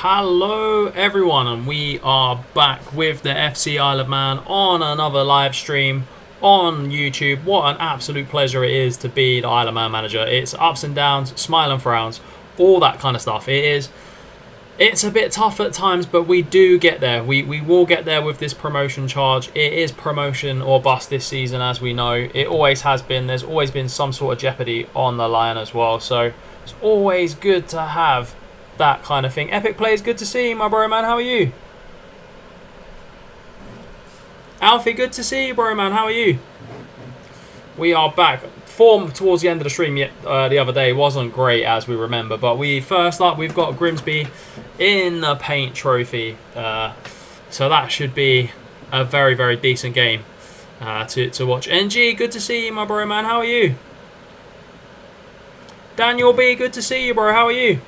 Hello everyone, and we are back with the FC Isle of Man on another live stream on YouTube. What an absolute pleasure it is to be the Isle of Man manager. It's ups and downs, smile and frowns, all that kind of stuff. It's a bit tough at times, but we do get there. We will get there with this promotion charge. It is promotion or bust this season, as we know. It always has been. There's always been some sort of jeopardy on the line as well. So it's always good to have that kind of thing. Epic Plays, good to see you, my bro man. How are you? Alfie, good to see you, bro man. How are you? We are back. Form towards the end of the stream the other day wasn't great, as we remember, but first up we've got Grimsby in the Paint Trophy, so that should be a very, very decent game to watch. NG, good to see you, my bro man. How are you? Daniel B, good to see you, bro. How are you?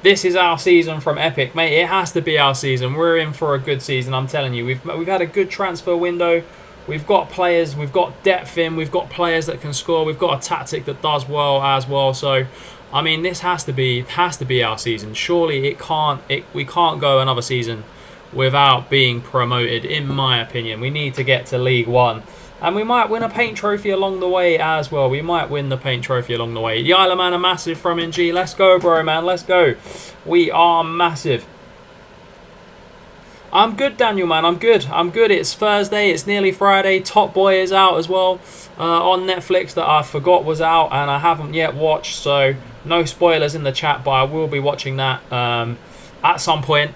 This is our season from Epic, mate. It has to be our season. We're in for a good season, I'm telling you. We've had a good transfer window. We've got players, we've got depth in, we've got players that can score, we've got a tactic that does well as well. So, I mean, this has to be our season. Surely we can't go another season without being promoted, in my opinion. We need to get to League One. And we might win a paint trophy along the way as well. We might win the paint trophy along the way. The Isle of Man are massive from NG. Let's go, bro, man. Let's go. We are massive. I'm good, Daniel, man. I'm good. It's Thursday. It's nearly Friday. Top Boy is out as well on Netflix that I forgot was out and I haven't yet watched. So no spoilers in the chat, but I will be watching that at some point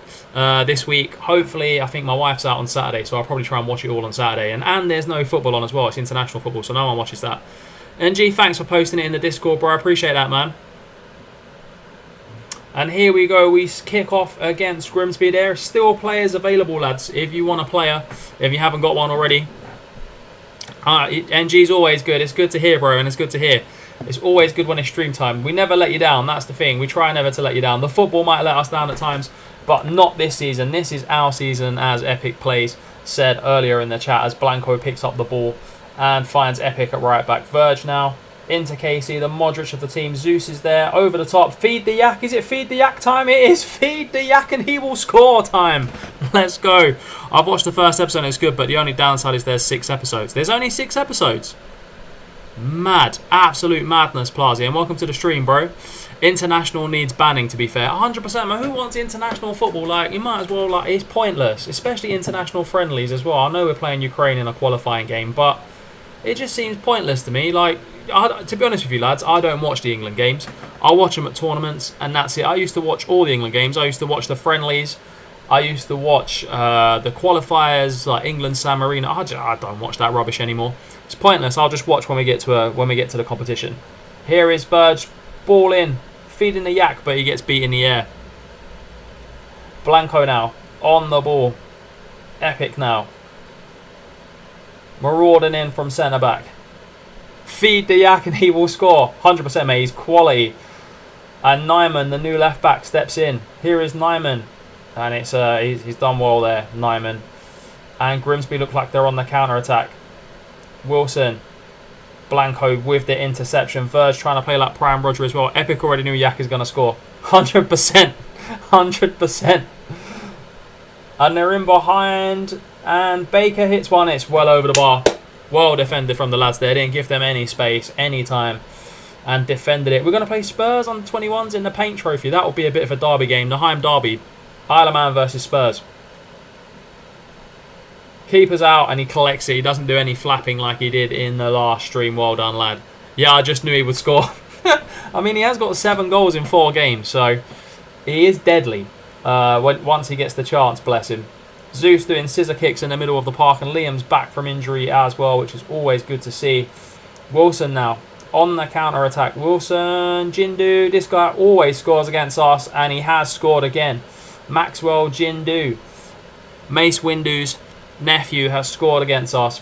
this week. Hopefully, I think my wife's out on Saturday, so I'll probably try and watch it all on Saturday. And there's no football on as well. It's international football, so no one watches that. NG, thanks for posting it in the Discord, bro. I appreciate that, man. And here we go, we kick off against Grimsby. There are still players available, lads, if you want a player, if you haven't got one already. NG's always good. It's good to hear, bro, and it's good to hear. It's always good when it's stream time. We never let you down, that's the thing. We try never to let you down. The football might let us down at times, but not this season. This is our season, as Epic Plays said earlier in the chat, as Blanco picks up the ball and finds Epic at right back. Verge now into Casey, the Modric of the team. Zeus is there, over the top. Feed the yak. Is it feed the yak time? It is feed the yak and he will score time. Let's go. I've watched the first episode and it's good, but the only downside is there's 6 episodes. There's only 6 episodes. Mad. Absolute madness, Plazi. And welcome to the stream, bro. International needs banning, to be fair. 100%, man. Who wants international football? Like, you might as well, like, it's pointless. Especially international friendlies as well. I know we're playing Ukraine in a qualifying game, but it just seems pointless to me. Like, to be honest with you, lads, I don't watch the England games. I watch them at tournaments, and that's it. I used to watch all the England games. I used to watch the friendlies. I used to watch the qualifiers, like England, San Marino. I don't watch that rubbish anymore. It's pointless. I'll just watch when we get to the competition. Here is Verge, ball in, feeding the yak, but he gets beat in the air. Blanco now on the ball. Epic now. Marauding in from centre back. Feed the yak and he will score. 100%, mate. He's quality. And Nyman, the new left back, steps in. Here is Nyman. And it's he's done well there, Nyman. And Grimsby look like they're on the counter-attack. Wilson. Blanco with the interception. Verge trying to play like Prime Roger as well. Epic already knew Yak is going to score. 100%. 100%. And they're in behind. And Baker hits one. It's well over the bar. Well defended from the lads there. Didn't give them any space, any time. And defended it. We're going to play Spurs on 21s in the Paint Trophy. That will be a bit of a derby game. The Heim Derby. Isle of Man versus Spurs. Keeper's out and he collects it. He doesn't do any flapping like he did in the last stream. Well done, lad. Yeah, I just knew he would score. I mean, he has got 7 goals in 4 games. So he is deadly once he gets the chance, bless him. Zeus doing scissor kicks in the middle of the park, and Liam's back from injury as well, which is always good to see. Wilson now on the counter-attack. Wilson, Jindu, this guy always scores against us, and he has scored again. Maxwell, Jindu. Mace Windu's nephew has scored against us.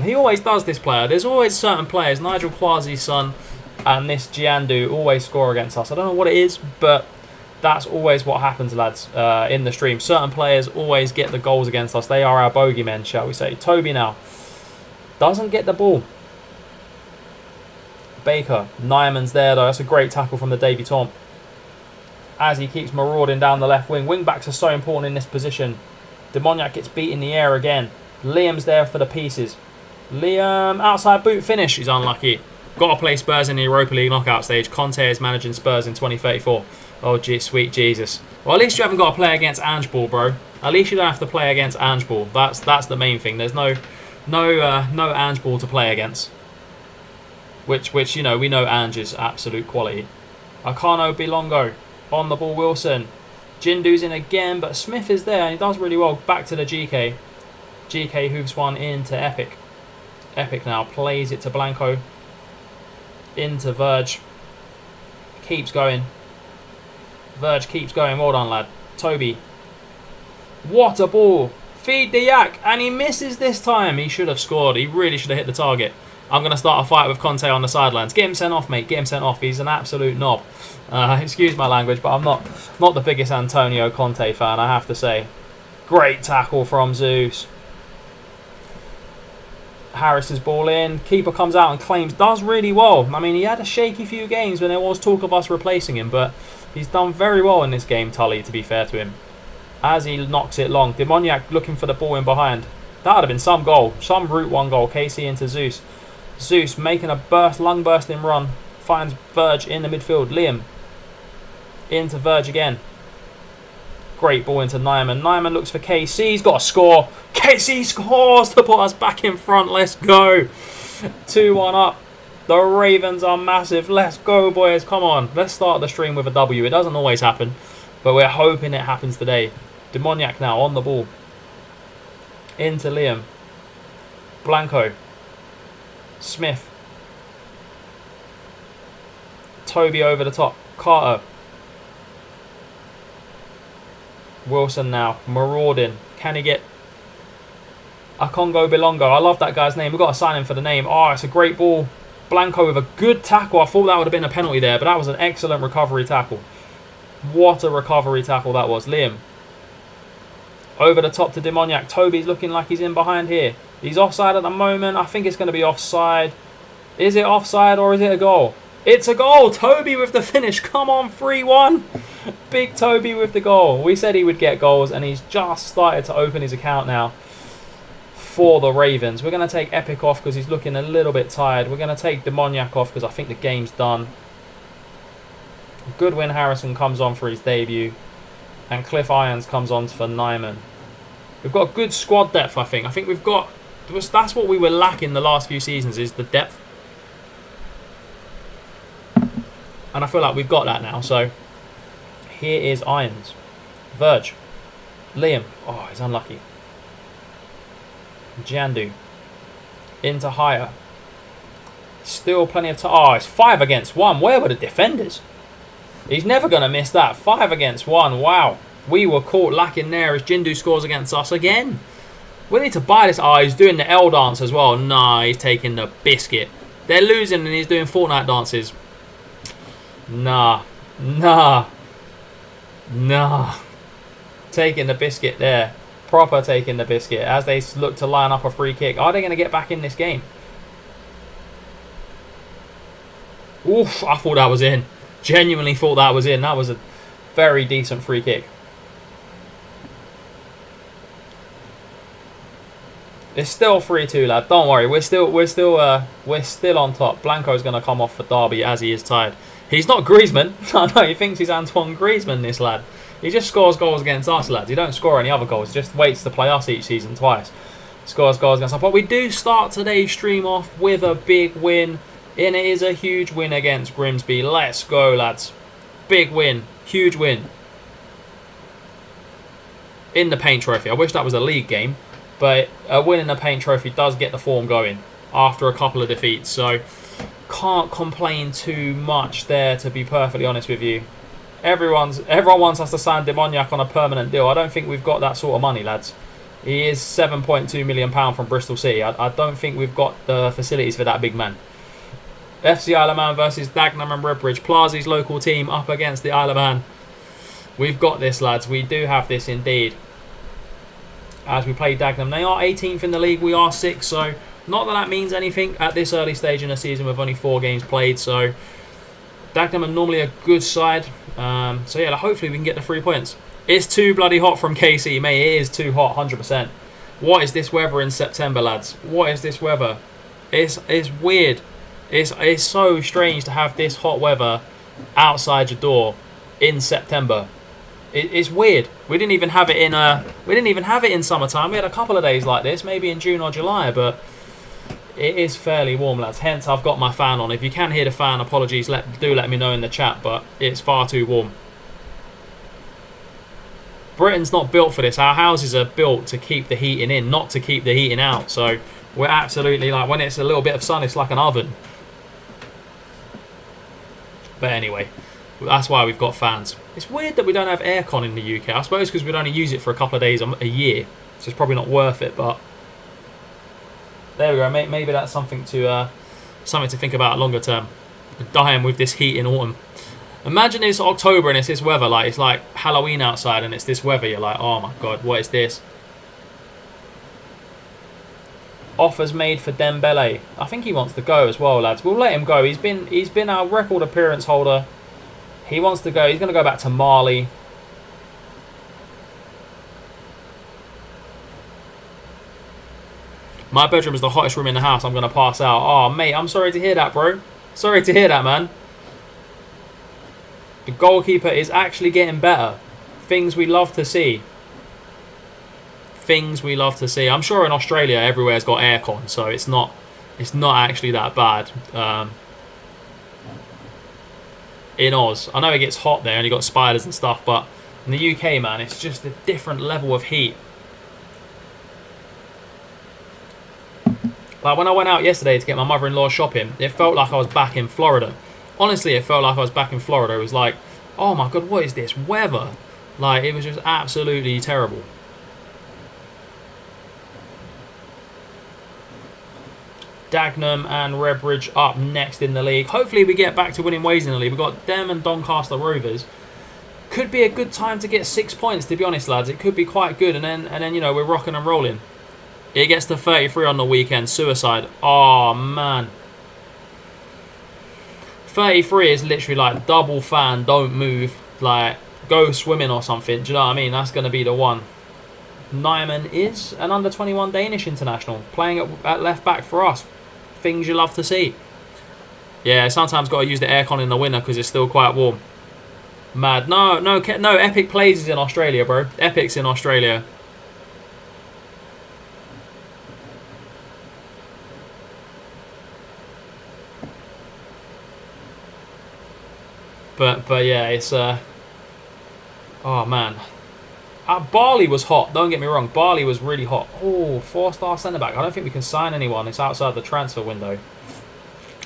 He always does, this player. There's always certain players, Nigel Quasi's son and this Jiandu, always score against us. I don't know what it is, but that's always what happens, lads, in the stream. Certain players always get the goals against us. They are our bogeymen, shall we say. Toby now doesn't get the ball. Baker. Nyman's there, though. That's a great tackle from the debutant. as he keeps marauding down the left wing. Wing backs are so important in this position. Demoniac gets beat in the air again. Liam's there for the pieces. Liam, outside boot finish. He's unlucky. Got to play Spurs in the Europa League knockout stage. Conte is managing Spurs in 2034. Oh, sweet Jesus. Well, at least you haven't got to play against Ange Ball, bro. At least you don't have to play against Ange Ball. That's the main thing. There's no Ange Ball to play against. Which you know, we know Ange is absolute quality. Akano Bilongo on the ball. Wilson. Jindu's in again, but Smith is there and he does really well. Back to the GK. GK hooves one into Epic. Epic now plays it to Blanco. Into Verge. Keeps going. Verge keeps going. Well done, lad. Toby. What a ball. Feed the yak. And he misses this time. He should have scored. He really should have hit the target. I'm going to start a fight with Conte on the sidelines. Get him sent off, mate. Get him sent off. He's an absolute knob. Excuse my language, but I'm not the biggest Antonio Conte fan, I have to say. Great tackle from Zeus. Harris's ball in. Keeper comes out and claims. Does really well. I mean, he had a shaky few games when there was talk of us replacing him, but he's done very well in this game, Tully, to be fair to him. As he knocks it long. Demoniac looking for the ball in behind. That would have been some goal. Some Route 1 goal. KC into Zeus. Zeus making a lung bursting run. Finds Verge in the midfield. Liam. Into Verge again. Great ball into Nyman. Nyman looks for KC. He's got a score. KC scores to put us back in front. Let's go. 2-1 up. The Ravens are massive. Let's go, boys. Come on. Let's start the stream with a W. It doesn't always happen, but we're hoping it happens today. Demoniac now on the ball. Into Liam. Blanco. Smith. Toby over the top. Carter. Wilson now. Marauding. Can he get Akongo Bilongo? I love that guy's name. We've got to sign him for the name. Oh, it's a great ball. Blanco with a good tackle. I thought that would have been a penalty there, but that was an excellent recovery tackle. What a recovery tackle that was. Liam. Over the top to Demoniac. Toby's looking like he's in behind here. He's offside at the moment. I think it's going to be offside. Is it offside or is it a goal? It's a goal. Toby with the finish. Come on, 3-1. Big Toby with the goal. We said he would get goals, and he's just started to open his account now for the Ravens. We're going to take Epic off because he's looking a little bit tired. We're going to take Demoniac off because I think the game's done. Goodwin Harrison comes on for his debut, and Cliff Irons comes on for Nyman. We've got good squad depth, I think. I think we've got... That's what we were lacking the last few seasons, is the depth. And I feel like we've got that now. So, here is Irons. Verge. Liam. Oh, he's unlucky. Jandu. Into Hire. Still plenty of time. Oh, it's 5 against 1. Where were the defenders? He's never going to miss that. 5 against 1. Wow. We were caught lacking there as Jindu scores against us again. We need to buy this. Oh, he's doing the L dance as well. Nah, he's taking the biscuit. They're losing and he's doing Fortnite dances. Nah. Taking the biscuit there. Proper taking the biscuit as they look to line up a free kick. Are they going to get back in this game? Oof, I thought that was in. Genuinely thought that was in. That was a very decent free kick. It's still 3-2, lad. Don't worry. We're still on top. Blanco's going to come off for Derby as he is tired. He's not Griezmann. I know, he thinks he's Antoine Griezmann, this lad. He just scores goals against us, lads. He don't score any other goals. He just waits to play us each season twice. Scores goals against us. But we do start today's stream off with a big win. And it is a huge win against Grimsby. Let's go, lads. Big win. Huge win. In the Paint Trophy. I wish that was a league game. But a win in the Paint Trophy does get the form going after a couple of defeats. So, can't complain too much there, to be perfectly honest with you. Everyone wants us to sign Demoniac on a permanent deal. I don't think we've got that sort of money, lads. He is £7.2 million from Bristol City. I don't think we've got the facilities for that big man. FC Isle of Man versus Dagenham and Redbridge. Plazi's local team up against the Isle of Man. We've got this, lads. We do have this indeed. As we play Dagenham. They are 18th in the league. We are 6th. So, not that means anything at this early stage in the season with only 4 games played. So, Dagenham are normally a good side. So yeah, hopefully we can get the 3 points. It's too bloody hot from KC, mate. It is too hot, 100%. What is this weather in September, lads? What is this weather? It's weird. It's so strange to have this hot weather outside your door in September. It's weird. We didn't even have it in summertime. We had a couple of days like this, maybe in June or July, but it is fairly warm, lads. Hence, I've got my fan on. If you can hear the fan, apologies. Do let me know in the chat, but it's far too warm. Britain's not built for this. Our houses are built to keep the heating in, not to keep the heating out. So we're absolutely like, when it's a little bit of sun, it's like an oven. But anyway, that's why we've got fans. It's weird that we don't have aircon in the UK. I suppose because we'd only use it for a couple of days a year, so it's probably not worth it. But there we go. Maybe that's something to think about longer term. We're dying with this heat in autumn. Imagine it's October and it's this weather. Like, it's like Halloween outside and it's this weather. You're like, oh my god, what is this? Offers made for Dembele. I think he wants to go as well, lads. We'll let him go. He's been our record appearance holder. He wants to go. He's going to go back to Mali. My bedroom is the hottest room in the house. I'm going to pass out. Oh, mate, I'm sorry to hear that, bro. Sorry to hear that, man. The goalkeeper is actually getting better. Things we love to see. Things we love to see. I'm sure in Australia everywhere's got aircon, so it's not actually that bad. In Oz, I know it gets hot there and you got spiders and stuff, but in the UK, man, it's just a different level of heat. Like when I went out yesterday to get my mother-in-law shopping, it felt like I was back in Florida. Honestly, it felt like I was back in Florida. It was like, oh my god, what is this weather? Like, it was just absolutely terrible. Dagenham and Redbridge up next in the league. Hopefully we get back to winning ways in the league. We've got them and Doncaster Rovers. Could be a good time to get 6 points, to be honest, lads. It could be quite good, and then you know, we're rocking and rolling. It gets to 33 on the weekend. Suicide. Oh, man. 33 is literally like double fan, don't move. Like, go swimming or something. Do you know what I mean? That's going to be the one. Nyman is an under-21 Danish international, playing at left back for us. Things you love to see. Yeah, sometimes got to use the aircon in the winter because it's still quite warm. Mad. No, Epic Plays is in Australia, bro. Epic's in Australia. But yeah, it's oh man. Barley was hot, don't get me wrong. Barley was really hot. Oh, 4-star centre-back. I don't think we can sign anyone. It's outside the transfer window.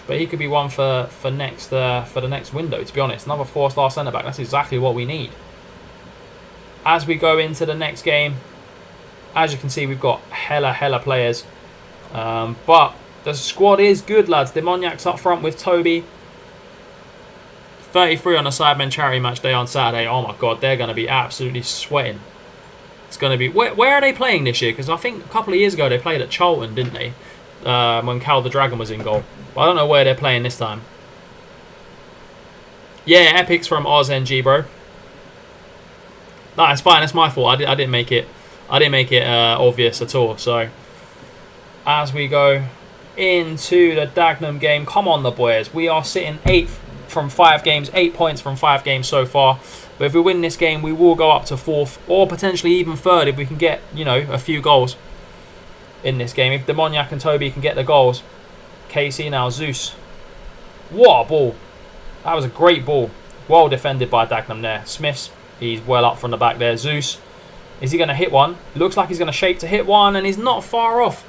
But he could be one for the next window, to be honest. Another 4-star centre-back. That's exactly what we need. As we go into the next game, as you can see, we've got hella players. But the squad is good, lads. Demoniac's up front with Toby. 33 on the Sidemen charity match day on Saturday. Oh my god, they're going to be absolutely sweating. It's going to be... Where are they playing this year? Because I think a couple of years ago they played at Charlton, didn't they? When Cal the Dragon was in goal. But I don't know where they're playing this time. Yeah, Epic's from Oz NG, bro. No, it's fine. That's my fault. I didn't make it obvious at all. So, as we go into the Dagenham game, come on, the boys. We are sitting 8th from 5 games, 8 points from 5 games so far. But if we win this game, we will go up to 4th or potentially even 3rd if we can get, you know, a few goals in this game. If Demoniac and Toby can get the goals. KC now, Zeus. What a ball. That was a great ball. Well defended by Dagenham there. Smiths, he's well up from the back there. Zeus, is he going to hit one? Looks like he's going to shape to hit one, and he's not far off.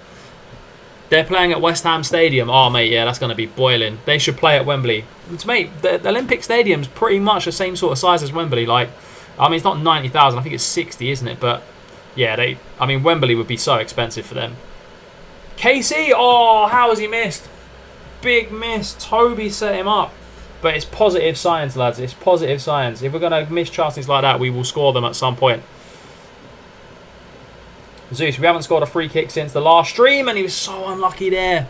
They're playing at West Ham Stadium. Oh, mate, yeah, that's going to be boiling. They should play at Wembley. Mate, the Olympic Stadium's pretty much the same sort of size as Wembley. Like, I mean, it's not 90,000. I think it's 60, isn't it? But, yeah, Wembley would be so expensive for them. KC, oh, how has he missed? Big miss. Toby set him up. But it's positive signs, lads. It's positive signs. If we're going to miss chances like that, we will score them at some point. Zeus, we haven't scored a free kick since the last stream, and he was so unlucky there.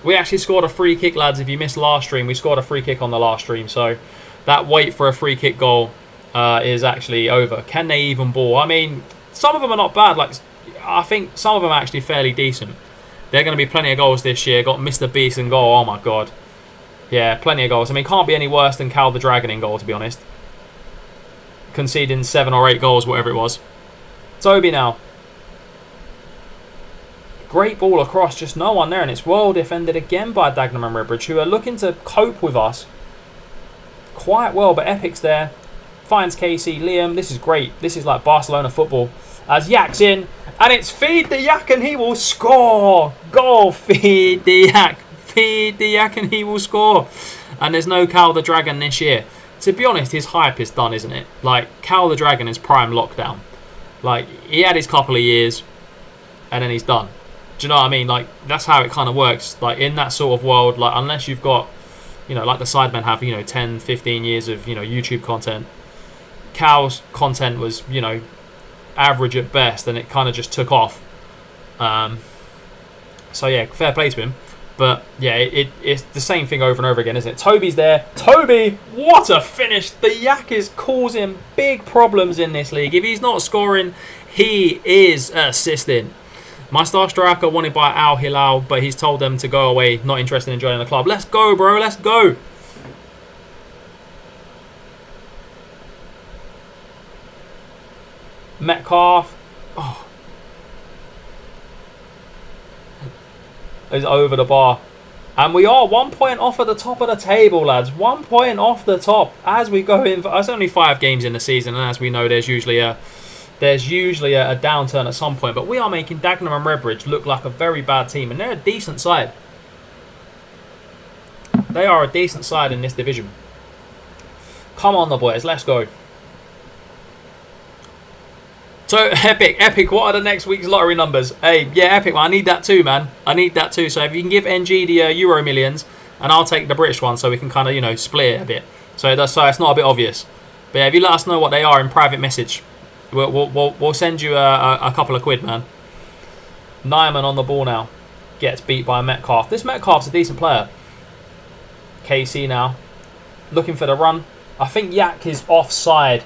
We actually scored a free kick, lads. If you missed last stream, we scored a free kick on the last stream. So that wait for a free kick goal is actually over. Can they even ball? I mean, some of them are not bad. Like, I think some of them are actually fairly decent. There are going to be plenty of goals this year. Got Mr. Beast in goal. Oh my god. Yeah, plenty of goals. I mean, can't be any worse than Cal the Dragon in goal, to be honest. Conceding 7 or 8 goals, whatever it was. Toby now. Great ball across, just no one there, and it's well defended again by Dagenham and Redbridge, who are looking to cope with us quite well, but Epic's there. Finds Casey, Liam. This is great. This is like Barcelona football. As Yak's in, and it's feed the Yak and he will score. Goal, feed the Yak. Feed the Yak and he will score. And there's no Cal the Dragon this year. To be honest, his hype is done, isn't it? Like, Cal the Dragon is prime lockdown. Like, he had his couple of years, and then he's done. Do you know what I mean? Like, that's how it kind of works. Like, in that sort of world, like, unless you've got, you know, like the Sidemen have, you know, 10, 15 years of, you know, YouTube content. Cal's content was, you know, average at best, and it kind of just took off. So yeah, fair play to him. But yeah, it's the same thing over and over again, isn't it? Toby's there. Toby, what a finish! The Yak is causing big problems in this league. If he's not scoring, he is assisting. My star striker wanted by Al Hilal, but he's told them to go away. Not interested in joining the club. Let's go, bro. Let's go. Metcalf. Oh. Is over the bar. And we are 1 point off at the top of the table, lads. 1 point off the top as we go in. It's only 5 games in the season, and as we know, there's usually a downturn at some point. But we are making Dagenham and Redbridge look like a very bad team, and they're a decent side. They are a decent side in this division. Come on, the boys. Let's go. So, Epic, what are the next week's lottery numbers? Hey, yeah, Epic, man, I need that too, man. I need that too. So, if you can give NG the Euro Millions, and I'll take the British one so we can kind of, you know, split it a bit. So it's not a bit obvious. But yeah, if you let us know what they are in private message, we'll send you a couple of quid, man. Nyman on the ball now. Gets beat by Metcalf. This Metcalf's a decent player. KC now. Looking for the run. I think Yak is offside.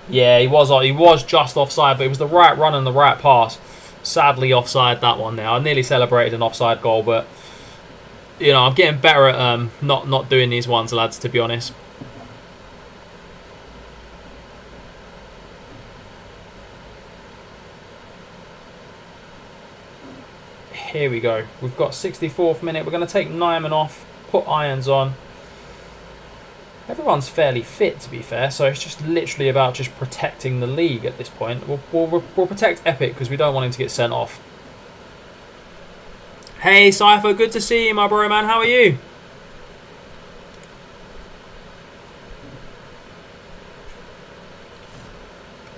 Yeah, he was just offside, but it was the right run and the right pass. Sadly offside, that one there. I nearly celebrated an offside goal, but you know, I'm getting better at not doing these ones, lads, to be honest. Here we go. We've got 64th minute. We're going to take Nyman off, put Irons on. Everyone's fairly fit, to be fair, so it's just literally about just protecting the league at this point. We'll protect Epic because we don't want him to get sent off. Hey, Cypher, good to see you, my bro, man. How are you?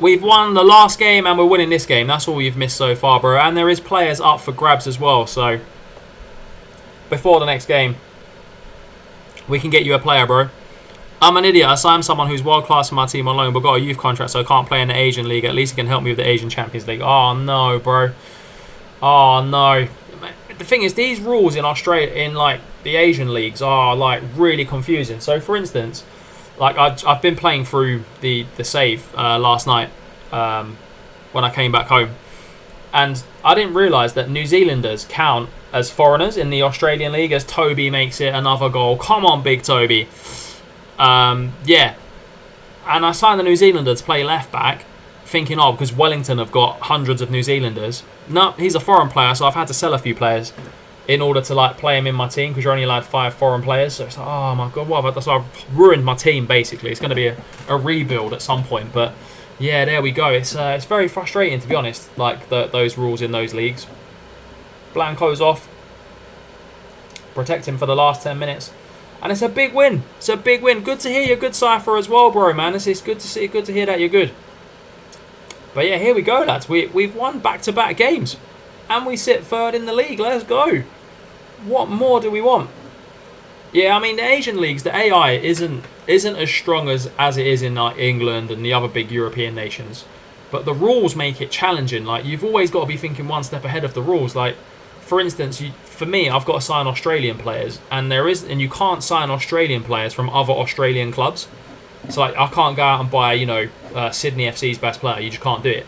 We've won the last game and we're winning this game. That's all you've missed so far, bro. And there is players up for grabs as well, so before the next game, we can get you a player, bro. I'm an idiot. I signed someone who's world class for my team on loan, but got a youth contract, so I can't play in the Asian League. At least he can help me with the Asian Champions League. Oh no, bro. Oh no. The thing is, these rules in Australia, in like the Asian leagues, are like really confusing. So, for instance, like I've been playing through the save last night when I came back home, and I didn't realise that New Zealanders count as foreigners in the Australian league. As Toby makes it another goal. Come on, big Toby. Yeah, and I signed the New Zealander to play left back, thinking, oh, because Wellington have got hundreds of New Zealanders. No, he's a foreign player, so I've had to sell a few players in order to like play him in my team, because you're only allowed 5 foreign players. So it's like, oh my god, what have I done? So I've ruined my team basically. It's going to be a rebuild at some point, but yeah, there we go. It's very frustrating, to be honest, like those rules in those leagues. Blanco's off. Protect him for the last 10 minutes. And it's a big win. It's a big win. Good to hear you're good, Cypher, as well, bro, man. It's good to see. Good to hear that you're good. But yeah, here we go, lads. We've won back-to-back games, and we sit third in the league. Let's go. What more do we want? Yeah, I mean, the Asian leagues, the AI isn't as strong as it is in like England and the other big European nations. But the rules make it challenging. Like, you've always got to be thinking one step ahead of the rules. Like, for instance, for me, I've got to sign Australian players, and you can't sign Australian players from other Australian clubs. So like, I can't go out and buy, Sydney FC's best player. You just can't do it.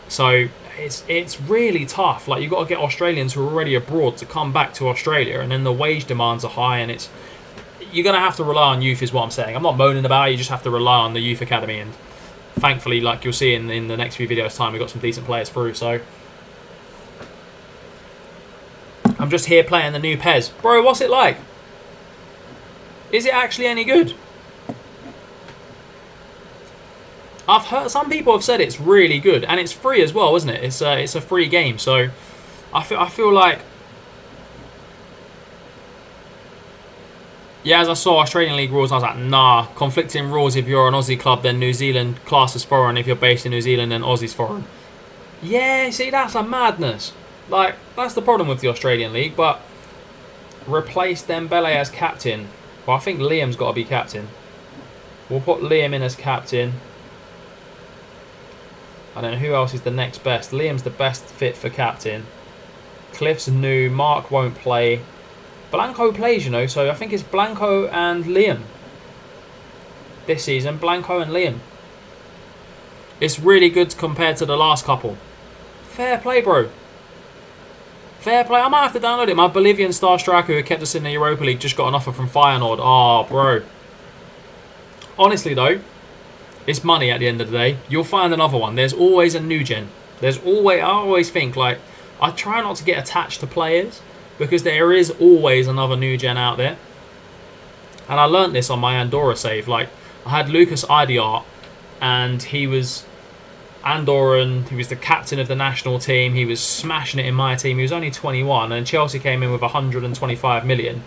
So it's really tough. Like, you've got to get Australians who are already abroad to come back to Australia, and then the wage demands are high, and you're going to have to rely on youth is what I'm saying. I'm not moaning about it. You just have to rely on the youth academy, and thankfully, like you'll see in the next few videos time, we've got some decent players through. So I'm just here playing the new Pez. Bro, what's it like? Is it actually any good? I've heard some people have said it's really good, and it's free as well, isn't it? It's a free game, so I feel like, yeah, as I saw Australian League rules, I was like, nah, conflicting rules. If you're an Aussie club, then New Zealand class as foreign. If you're based in New Zealand, then Aussie's foreign. Yeah, see, that's a madness. Like, that's the problem with the Australian League. But replace Dembele as captain. Well, I think Liam's got to be captain. We'll put Liam in as captain. I don't know who else is the next best. Liam's the best fit for captain. Cliff's new. Mark won't play. Blanco plays, so I think it's Blanco and Liam. This season, Blanco and Liam. It's really good compared to the last couple. Fair play, bro. Fair play. I might have to download it. My Bolivian star striker who kept us in the Europa League just got an offer from Feyenoord. Oh, bro. Honestly, though, it's money at the end of the day. You'll find another one. There's always a new gen. I always think, like, I try not to get attached to players because there is always another new gen out there. And I learnt this on my Andorra save. Like, I had Lucas Idiart, and he was Andorran. He was the captain of the national team. He was smashing it in my team. He was only 21, and Chelsea came in with 125 million,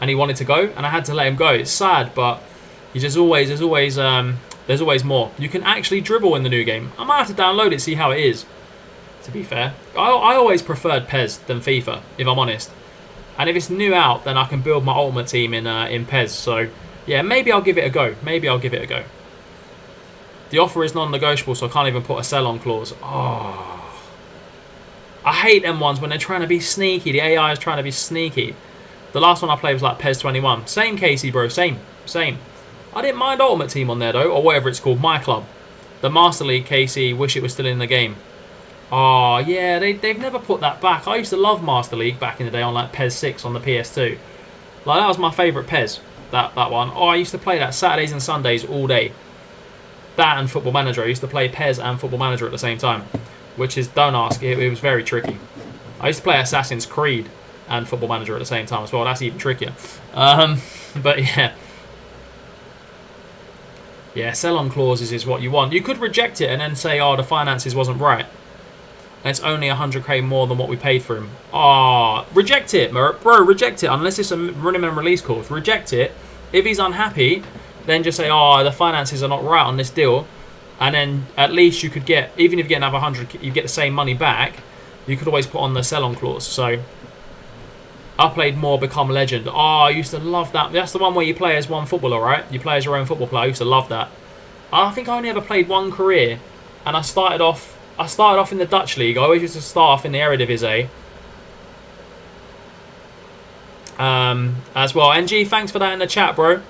and he wanted to go, and I had to let him go. It's sad, but there's always more. You can actually dribble in the new game. I might have to download it, see how it is, to be fair. I always preferred PES than FIFA, if I'm honest. And if it's new out, then I can build my ultimate team in PES. So, yeah, maybe I'll give it a go. The offer is non-negotiable, so I can't even put a sell-on clause. Oh. I hate them ones when they're trying to be sneaky. The AI is trying to be sneaky. The last one I played was like PES 21. Same, Casey, bro. Same. I didn't mind Ultimate Team on there, though, or whatever it's called. My club. The Master League, Casey, wish it was still in the game. Oh, yeah, they've never put that back. I used to love Master League back in the day on like PES 6 on the PS2. Like, that was my favourite PES, that one. Oh, I used to play that Saturdays and Sundays all day. That and Football Manager. I used to play PES and Football Manager at the same time, which is, don't ask, it was very tricky. I used to play Assassin's Creed and Football Manager at the same time as well. That's even trickier. But yeah. Yeah, sell-on clauses is what you want. You could reject it and then say, oh, the finances wasn't right. And it's only 100k more than what we paid for him. Oh, reject it, bro. Reject it. Unless it's a minimum release clause. Reject it. If he's unhappy, then just say, oh, the finances are not right on this deal. And then at least you could get, even if you get another 100, you get the same money back. You could always put on the sell-on clause. So, I played more Become Legend. Oh, I used to love that. That's the one where you play as one footballer, right? You play as your own football player. I used to love that. I think I only ever played one career. And I started off in the Dutch league. I always used to start off in the Eredivisie. As well. NG, thanks for that in the chat, bro.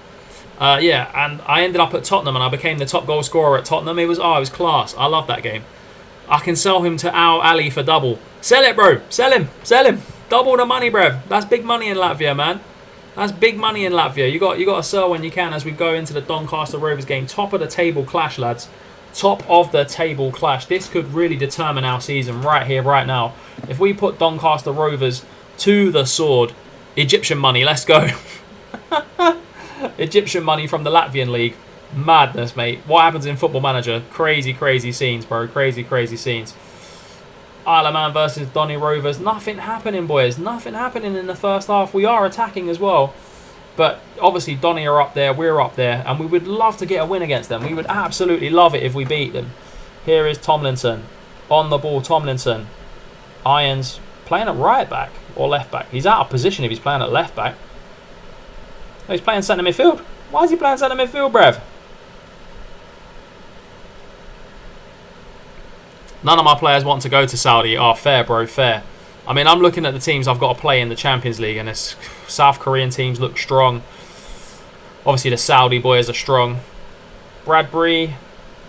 Yeah, and I ended up at Tottenham and I became the top goal scorer at Tottenham. It was class. I love that game. I can sell him to Al Ali for double. Sell it, bro. Sell him. Double the money, bruv. That's big money in Latvia, man. That's big money in Latvia. You got to sell when you can as we go into the Doncaster Rovers game. Top of the table clash, lads. Top of the table clash. This could really determine our season right here, right now. If we put Doncaster Rovers to the sword. Egyptian money, let's go. Egyptian money from the Latvian league. Madness, mate. What happens in Football Manager? Crazy, crazy scenes, bro. Crazy, crazy scenes. Isle of Man versus Donny Rovers. Nothing happening, boys. Nothing happening in the first half. We are attacking as well. But obviously, Donny are up there. We're up there. And we would love to get a win against them. We would absolutely love it if we beat them. Here is Tomlinson. On the ball, Tomlinson. Irons playing at right back or left back. He's out of position if he's playing at left back. Oh, he's playing centre midfield. Why is he playing centre midfield, bruv? None of my players want to go to Saudi. Oh, fair, bro, fair. I mean, I'm looking at the teams I've got to play in the Champions League, and this South Korean teams look strong. Obviously, the Saudi boys are strong. Bradbury.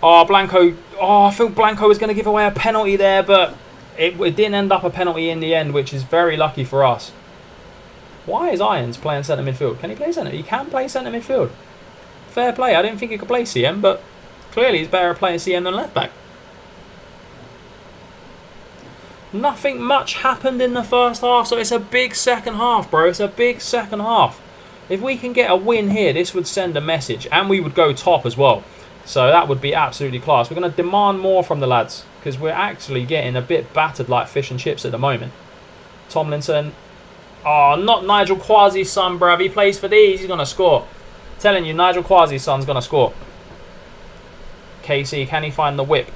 Oh, Blanco. Oh, I thought Blanco was going to give away a penalty there, but it didn't end up a penalty in the end, which is very lucky for us. Why is Irons playing centre midfield? Can he play centre? He can play centre midfield. Fair play. I didn't think he could play CM, but clearly he's better at playing CM than left back. Nothing much happened in the first half, so it's a big second half, bro. It's a big second half. If we can get a win here, this would send a message, and we would go top as well. So that would be absolutely class. We're going to demand more from the lads, because we're actually getting a bit battered like fish and chips at the moment. Tomlinson. Oh, not Nigel Quasi's son, bruv. He plays for these. He's going to score. I'm telling you, Nigel Quasi's son's going to score. KC, can he find the whip?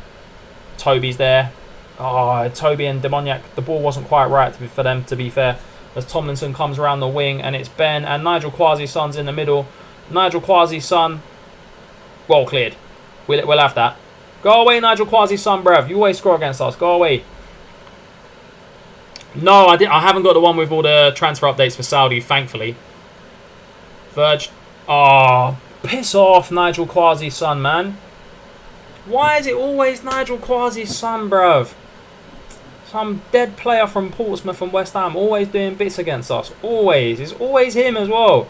Toby's there. Oh, Toby and Demoniac, the ball wasn't quite right for them, to be fair. As Tomlinson comes around the wing, and it's Ben, and Nigel Quasi's son's in the middle. Nigel Quasi's son, well cleared. We'll have that. Go away, Nigel Quasi's son, bruv. You always score against us. Go away. No, I haven't got the one with all the transfer updates for Saudi, thankfully. Verge. Oh, piss off, Nigel Quasi's son, man. Why is it always Nigel Quasi's son, bruv? Some dead player from Portsmouth and West Ham always doing bits against us. Always. It's always him as well.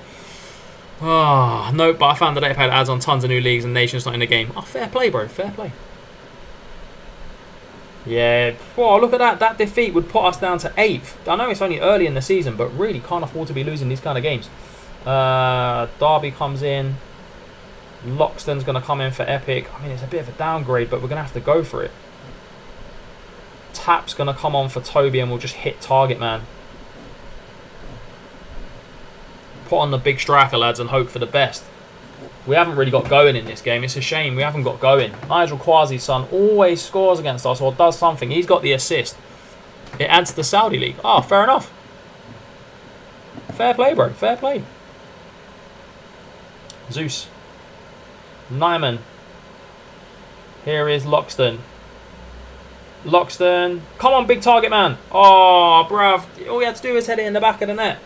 Ah, no, but I found that they've had ads on tons of new leagues and nations not in the game. Oh, fair play, bro. Fair play. Yeah. Whoa, look at that. That defeat would put us down to 8th. I know it's only early in the season, but really can't afford to be losing these kind of games. Derby comes in. Loxton's going to come in for Epic. I mean, it's a bit of a downgrade, but we're going to have to go for it. Tap's going to come on for Toby, and we'll just hit target, man. Put on the big striker, lads, and hope for the best. We haven't really got going in this game. It's a shame we haven't got going. Nigel Quasi's son always scores against us or does something. He's got the assist. It adds to the Saudi League. Oh, fair enough. Fair play, bro. Fair play. Zeus. Nyman. Here is Loxton. Loxton. Come on, big target, man. Oh, bruv. All he had to do was head it in the back of the net.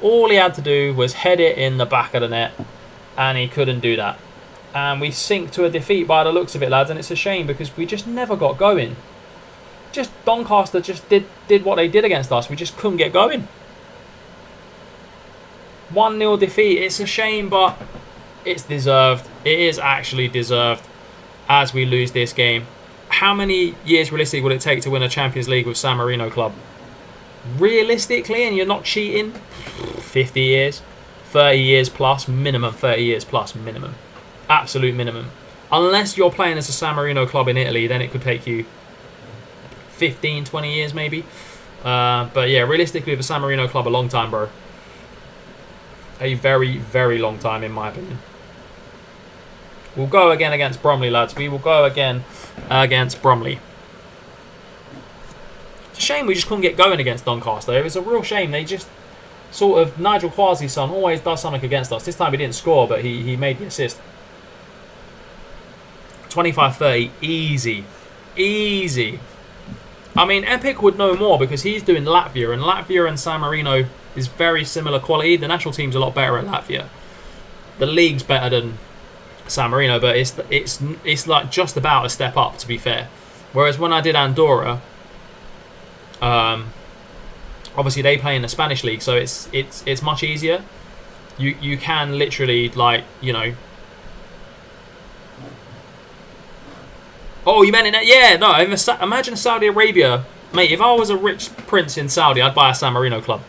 All he had to do was head it in the back of the net. And he couldn't do that. And we sink to a defeat by the looks of it, lads. And it's a shame because we just never got going. Just Doncaster just did what they did against us. We just couldn't get going. 1-0 defeat. It's a shame, but it's deserved. It is actually deserved as we lose this game. How many years realistically would it take to win a Champions League with San Marino club? Realistically, and you're not cheating, 50 years, 30 years plus, minimum 30 years plus, minimum. Absolute minimum. Unless you're playing as a San Marino club in Italy, then it could take you 15, 20 years maybe. But yeah, realistically with a San Marino club, a long time, bro. A very, very long time, in my opinion. We'll go again against Bromley, lads. We will go again against Bromley. It's a shame we just couldn't get going against Doncaster. It was a real shame. They just sort of... Nigel Quasi's son always does something against us. This time he didn't score, but he made the assist. 25-30. Easy. Easy. I mean, Epic would know more because he's doing Latvia. And Latvia and San Marino is very similar quality. The national team's a lot better at Latvia. The league's better than San Marino, but it's like just about a step up, to be fair. Whereas when I did Andorra, obviously they play in the Spanish league, so it's much easier. You can literally, like, you know. Oh, you meant it? Yeah, no. Imagine Saudi Arabia, mate. If I was a rich prince in Saudi, I'd buy a San Marino club.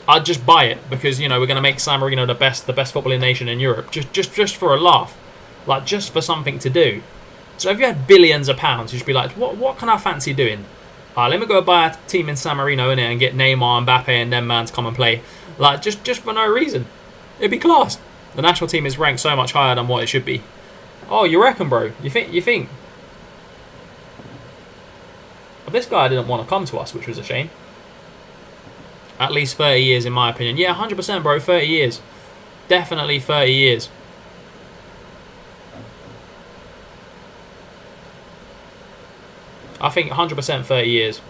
I'd just buy it because, you know, we're going to make San Marino the best footballing nation in Europe. Just for a laugh. Like, just for something to do. So if you had billions of pounds, you'd be like, what can I fancy doing? Let me go buy a team in San Marino, innit, and get Neymar, Mbappe, and them man to come and play. Like, just for no reason. It'd be class. The national team is ranked so much higher than what it should be. Oh, you reckon, bro? You think? But this guy didn't want to come to us, which was a shame. At least 30 years, in my opinion. Yeah, 100%, bro. 30 years. Definitely 30 years. I think 100% 30 years.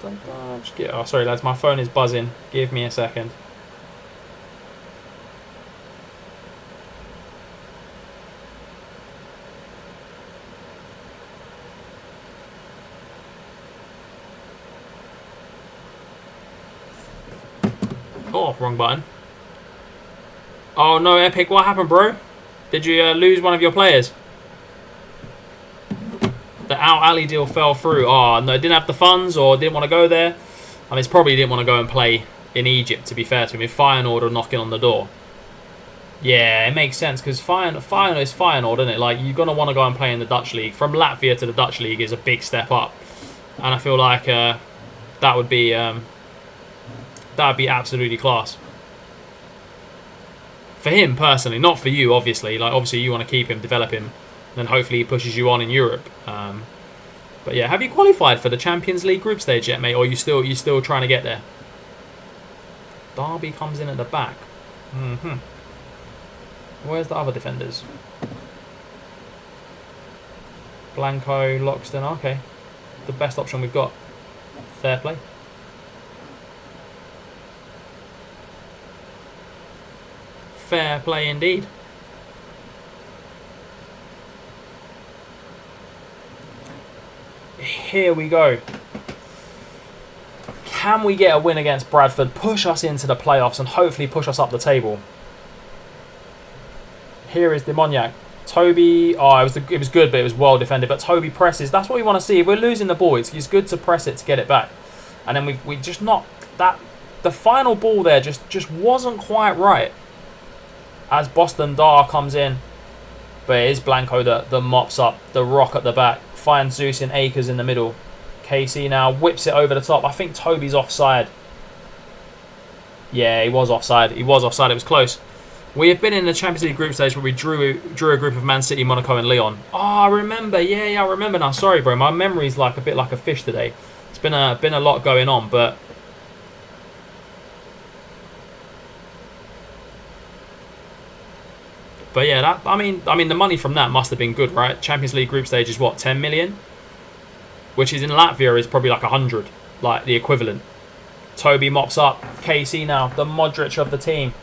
Oh, sorry, lads. My phone is buzzing. Give me a second. Oh, wrong button. Oh, no, Epic. What happened, bro? Did you lose one of your players? The Al Ali deal fell through. Oh, no, didn't have the funds or didn't want to go there. I mean, it's probably didn't want to go and play in Egypt, to be fair to him. If Feyenoord are knocking on the door. Yeah, it makes sense because Feyenoord is Feyenoord, isn't it? Like, you're going to want to go and play in the Dutch league. From Latvia to the Dutch league is a big step up. And I feel like that would be absolutely class. For him, personally. Not for you, obviously. Like, obviously, you want to keep him, develop him. And hopefully he pushes you on in Europe. But yeah, have you qualified for the Champions League group stage yet, mate? Or you still trying to get there? Derby comes in at the back. Where's the other defenders? Blanco, Loxton. Okay, the best option we've got. Fair play. Fair play indeed. Here we go. Can we get a win against Bradford, push us into the playoffs and hopefully push us up the table? Here is Demoniac. Toby, oh, it was good, but it was well defended. But Toby presses. That's what we want to see. If we're losing the ball, it's good to press it to get it back. And then we just not that. The final ball there just wasn't quite right. As Boston Dar comes in, but it is Blanco that mops up the rock at the back. Finds Zeus and Akers in the middle. KC now whips it over the top. I think Toby's offside. Yeah, he was offside. It was close. We have been in the Champions League group stage where we drew a group of Man City, Monaco and Lyon. Oh, I remember. Yeah, I remember now. Sorry, bro. My memory's like a bit like a fish today. It's been a lot going on, but yeah, I mean the money from that must have been good, right? Champions League group stage is what, 10 million? Which is in Latvia is probably like 100, like the equivalent. Toby mops up. KC now, the Modric of the team.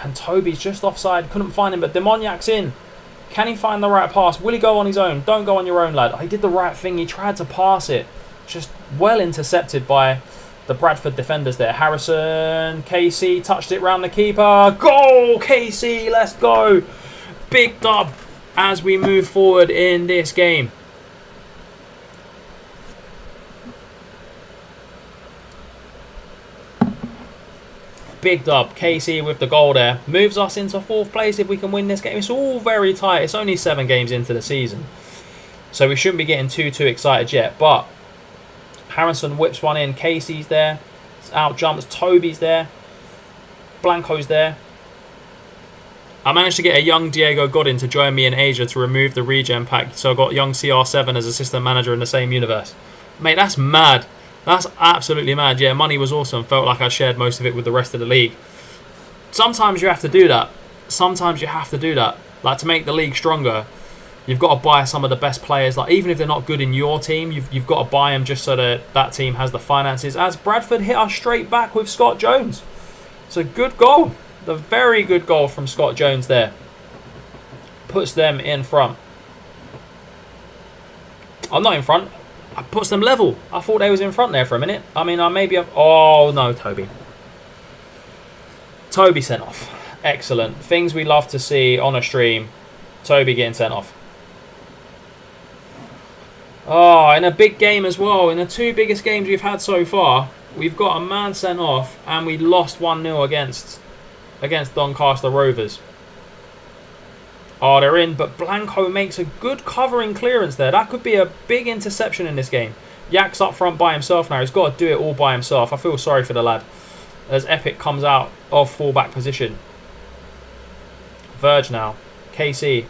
And Toby's just offside. Couldn't find him, but Demoniac's in. Can he find the right pass? Will he go on his own? Don't go on your own, lad. He did the right thing. He tried to pass it. Just well intercepted by the Bradford defenders there. Harrison, KC touched it round the keeper. Goal, KC, let's go. Big dub as we move forward in this game. Big dub. KC with the goal there. Moves us into 4th place if we can win this game. It's all very tight. It's only 7 games into the season. So we shouldn't be getting too excited yet. But Harrison whips one in. KC's there. Out jumps. Toby's there. Blanco's there. I managed to get a young Diego Godin to join me in Asia to remove the regen pack. So I got young CR7 as assistant manager in the same universe. Mate, that's mad. That's absolutely mad. Yeah, money was awesome. Felt like I shared most of it with the rest of the league. Sometimes you have to do that. Like, to make the league stronger, you've got to buy some of the best players. Like, even if they're not good in your team, you've got to buy them just so that team has the finances. As Bradford hit us straight back with Scott Jones. It's a good goal. The very good goal from Scott Jones there. Puts them in front. I'm not in front. I puts them level. I thought they was in front there for a minute. I mean, oh, no, Toby. Toby sent off. Excellent. Things we love to see on a stream. Toby getting sent off. Oh, in a big game as well. In the 2 biggest games we've had so far, we've got a man sent off and we lost 1-0 against Doncaster Rovers. Oh, they're in, but Blanco makes a good covering clearance there. That could be a big interception in this game. Yak's up front by himself now. He's got to do it all by himself. I feel sorry for the lad. As Epic comes out of fullback position. Verge now. KC.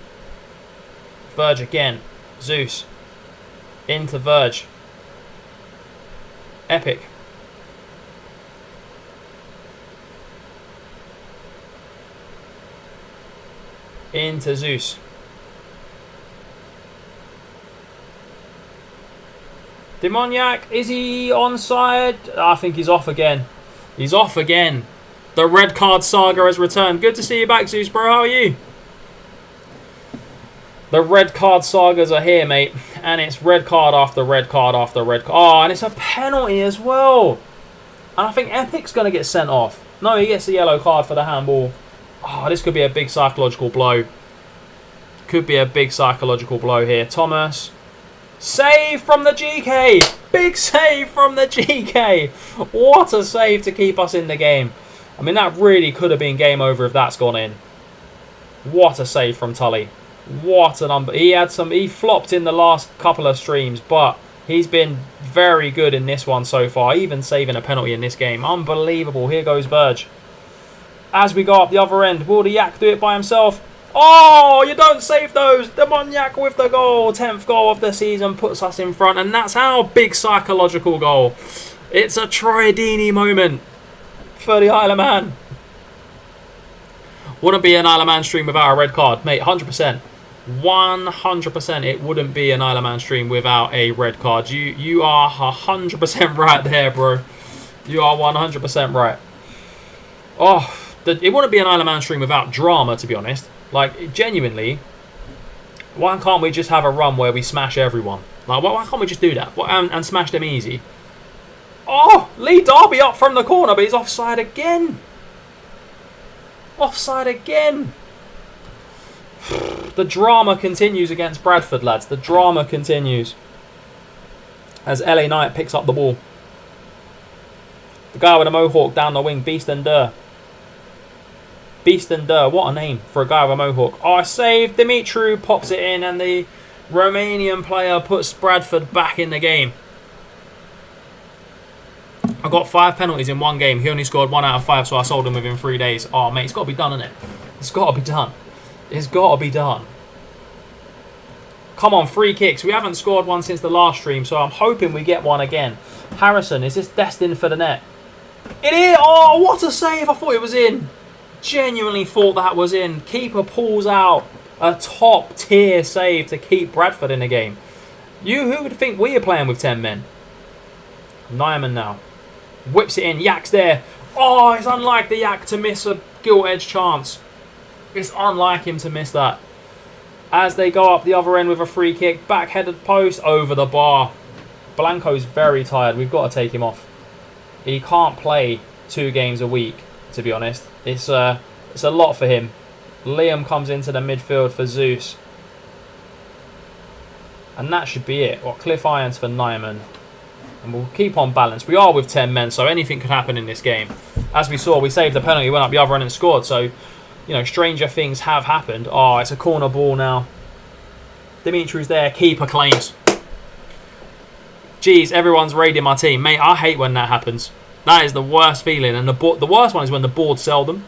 Verge again. Zeus. Into Verge. Epic. Into Zeus. Demoniac, is he onside? I think he's off again. He's off again. The red card saga has returned. Good to see you back, Zeus, bro. How are you? The red card sagas are here, mate. And it's red card after red card after red card. Oh, and it's a penalty as well. And I think Epic's going to get sent off. No, he gets the yellow card for the handball. Oh, this could be a big psychological blow. Could be a big psychological blow here. Thomas. Save from the GK. Big save from the GK. What a save to keep us in the game. I mean, that really could have been game over if that's gone in. What a save from Tully. What a number. He flopped in the last couple of streams, but he's been very good in this one so far, even saving a penalty in this game. Unbelievable. Here goes Verge. As we go up the other end, will the Yak do it by himself? Oh, you don't save those. Demoniac with the goal. 10th goal of the season puts us in front, and that's our big psychological goal. It's a Troy Deeney moment for the Isle of Man. Wouldn't be an Isle of Man stream without a red card, mate. 100%. 100% it wouldn't be an Isle of Man stream without a red card. You are 100% right there, bro. You are 100% right. Oh, it wouldn't be an Isle of Man stream without drama, to be honest. Like, genuinely, why can't we just have a run where we smash everyone? Like, why can't we just do that and smash them easy? Oh, Lee Darby up from the corner, but he's offside again. Offside again. The drama continues against Bradford, lads. The drama continues. As LA Knight picks up the ball. The guy with a mohawk down the wing, Beast and Durr. Beast and Durr, what a name for a guy with a mohawk. Oh, I saved. Dimitru pops it in, and the Romanian player puts Bradford back in the game. I got 5 penalties in one game. He only scored 1 out of 5, so I sold him within 3 days. Oh, mate, it's got to be done, isn't it? It's got to be done. It's got to be done. Come on, free kicks. We haven't scored one since the last stream, so I'm hoping we get one again. Harrison, is this destined for the net? It is! Oh, what a save! I thought it was in. Genuinely thought that was in. Keeper pulls out a top tier save to keep Bradford in the game. Who would think we are playing with 10 men? Nyman now. Whips it in. Yak's there. Oh, it's unlike the Yak to miss a gilt-edged chance. It's unlike him to miss that. As they go up the other end with a free kick. Back-headed post over the bar. Blanco's very tired. We've got to take him off. He can't play 2 games a week, to be honest. It's a lot for him. Liam comes into the midfield for Zeus. And that should be it. Well, Cliff Irons for Nyman. And we'll keep on balance. We are with 10 men, so anything could happen in this game. As we saw, we saved the penalty, went up the other end and scored. So, you know, stranger things have happened. Oh, it's a corner ball now. Dimitri's there. Keeper claims. Jeez, everyone's raiding my team. Mate, I hate when that happens. That is the worst feeling. And the worst one is when the board sell them.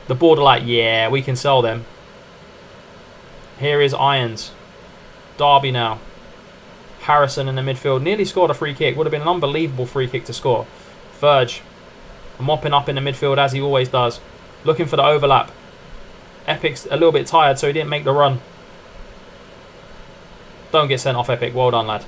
The board are like, yeah, we can sell them. Here is Irons. Derby now. Harrison in the midfield. Nearly scored a free kick. Would have been an unbelievable free kick to score. Verge. Mopping up in the midfield as he always does. Looking for the overlap. Epic's a little bit tired, so he didn't make the run. Don't get sent off, Epic. Well done, lad.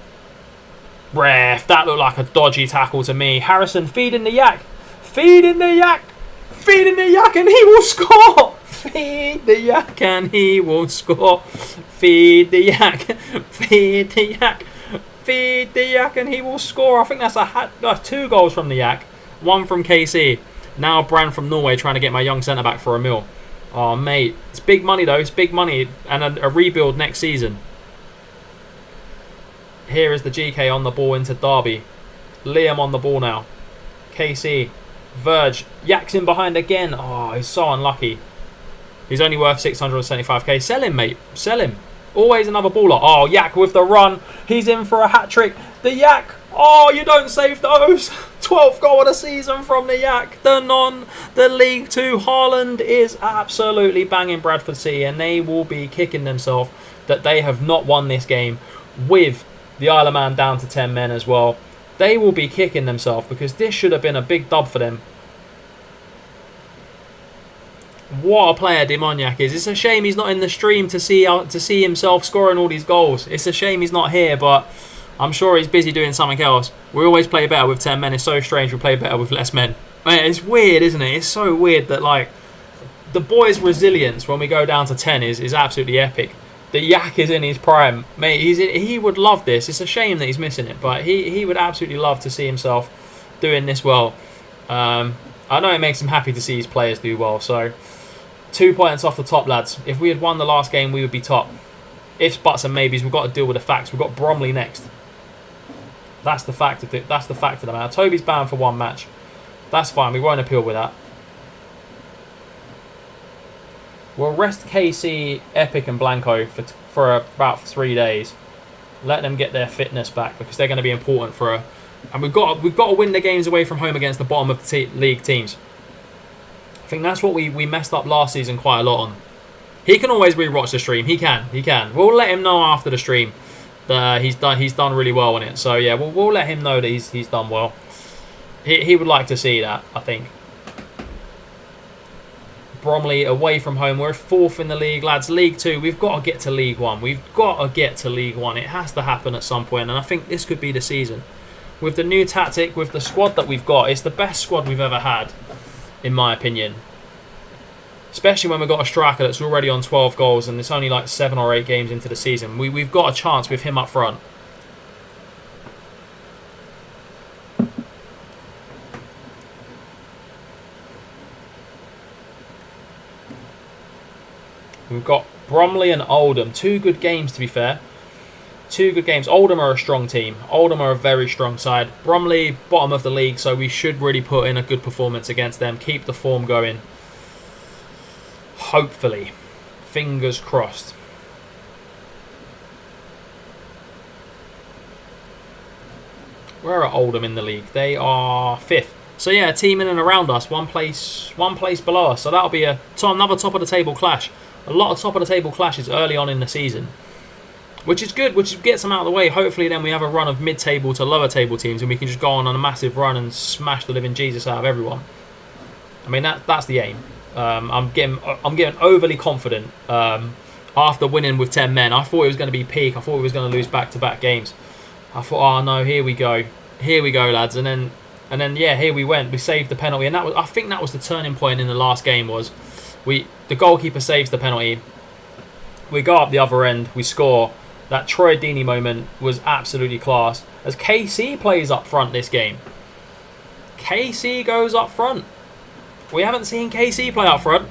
Ref, that looked like a dodgy tackle to me. Harrison feeding the Yak. Feeding the Yak. Feeding the Yak and he will score. Feed the Yak and he will score. Feed the Yak. Feed the Yak. Feed the Yak and he will score. I think that's 2 goals from the Yak. 1 from KC. Now Brand from Norway trying to get my young centre-back for a mil. Oh, mate. It's big money, though. It's big money. And a rebuild next season. Here is the GK on the ball into Derby. Liam on the ball now. KC. Verge. Yak's in behind again. Oh, he's so unlucky. He's only worth 675k. Sell him, mate. Sell him. Always another baller. Oh, Yak with the run. He's in for a hat-trick. The Yak. Oh, you don't save those. 12th goal of the season from the Yak. The League 2. Haaland is absolutely banging Bradford City, and they will be kicking themselves that they have not won this game with the Isle of Man down to 10 men as well. They will be kicking themselves because this should have been a big dub for them. What a player Demoniac is. It's a shame he's not in the stream to see himself scoring all these goals. It's a shame he's not here, but I'm sure he's busy doing something else. We always play better with 10 men. It's so strange we play better with less men. Man, it's weird, isn't it? It's so weird that, like, the boys' resilience when we go down to 10 is absolutely epic. The Yak is in his prime. Mate, he would love this. It's a shame that he's missing it, but he would absolutely love to see himself doing this well. I know it makes him happy to see his players do well. So, 2 points off the top, lads. If we had won the last game, we would be top. Ifs, buts, and maybes. We've got to deal with the facts. We've got Bromley next. That's the fact of it. That's the fact of the matter. Toby's banned for 1 match. That's fine. We won't appeal with that. We'll rest KC, Epic, and Blanco for about 3 days. Let them get their fitness back because they're going to be important for a. And we've got to win the games away from home against the bottom of the league teams. I think that's what we messed up last season quite a lot on. He can always rewatch the stream. He can. We'll let him know after the stream that he's done really well on it. So yeah, we'll let him know that he's done well. He would like to see that, I think. Bromley away from home. We're 4th in the league, lads. League 2. We've got to get to League 1. We've got to get to League 1. It has to happen at some point, and I think this could be the season. With the new tactic, with the squad that we've got, it's the best squad we've ever had, in my opinion. Especially when we've got a striker that's already on 12 goals and it's only like 7 or 8 games into the season. We've got a chance with him up front. We've got Bromley and Oldham. 2 good games, to be fair. 2 good games. Oldham are a strong team. Oldham are a very strong side. Bromley, bottom of the league, so we should really put in a good performance against them. Keep the form going. Hopefully. Fingers crossed. Where are Oldham in the league? They are 5th. So yeah, a team in and around us. One place below us. So that'll be another top of the table clash. A lot of top of the table clashes early on in the season. Which is good, which gets them out of the way. Hopefully then we have a run of mid-table to lower table teams and we can just go on a massive run and smash the living Jesus out of everyone. I mean, that's the aim. I'm getting overly confident after winning with 10 men. I thought it was going to be peak. I thought we was going to lose back-to-back games. I thought, oh no, here we go, lads. And then yeah, here we went. We saved the penalty, and I think that was the turning point in the last game. Was the goalkeeper saves the penalty. We go up the other end. We score. That Troy Deeney moment was absolutely class. As KC plays up front this game. KC goes up front. We haven't seen KC play up front.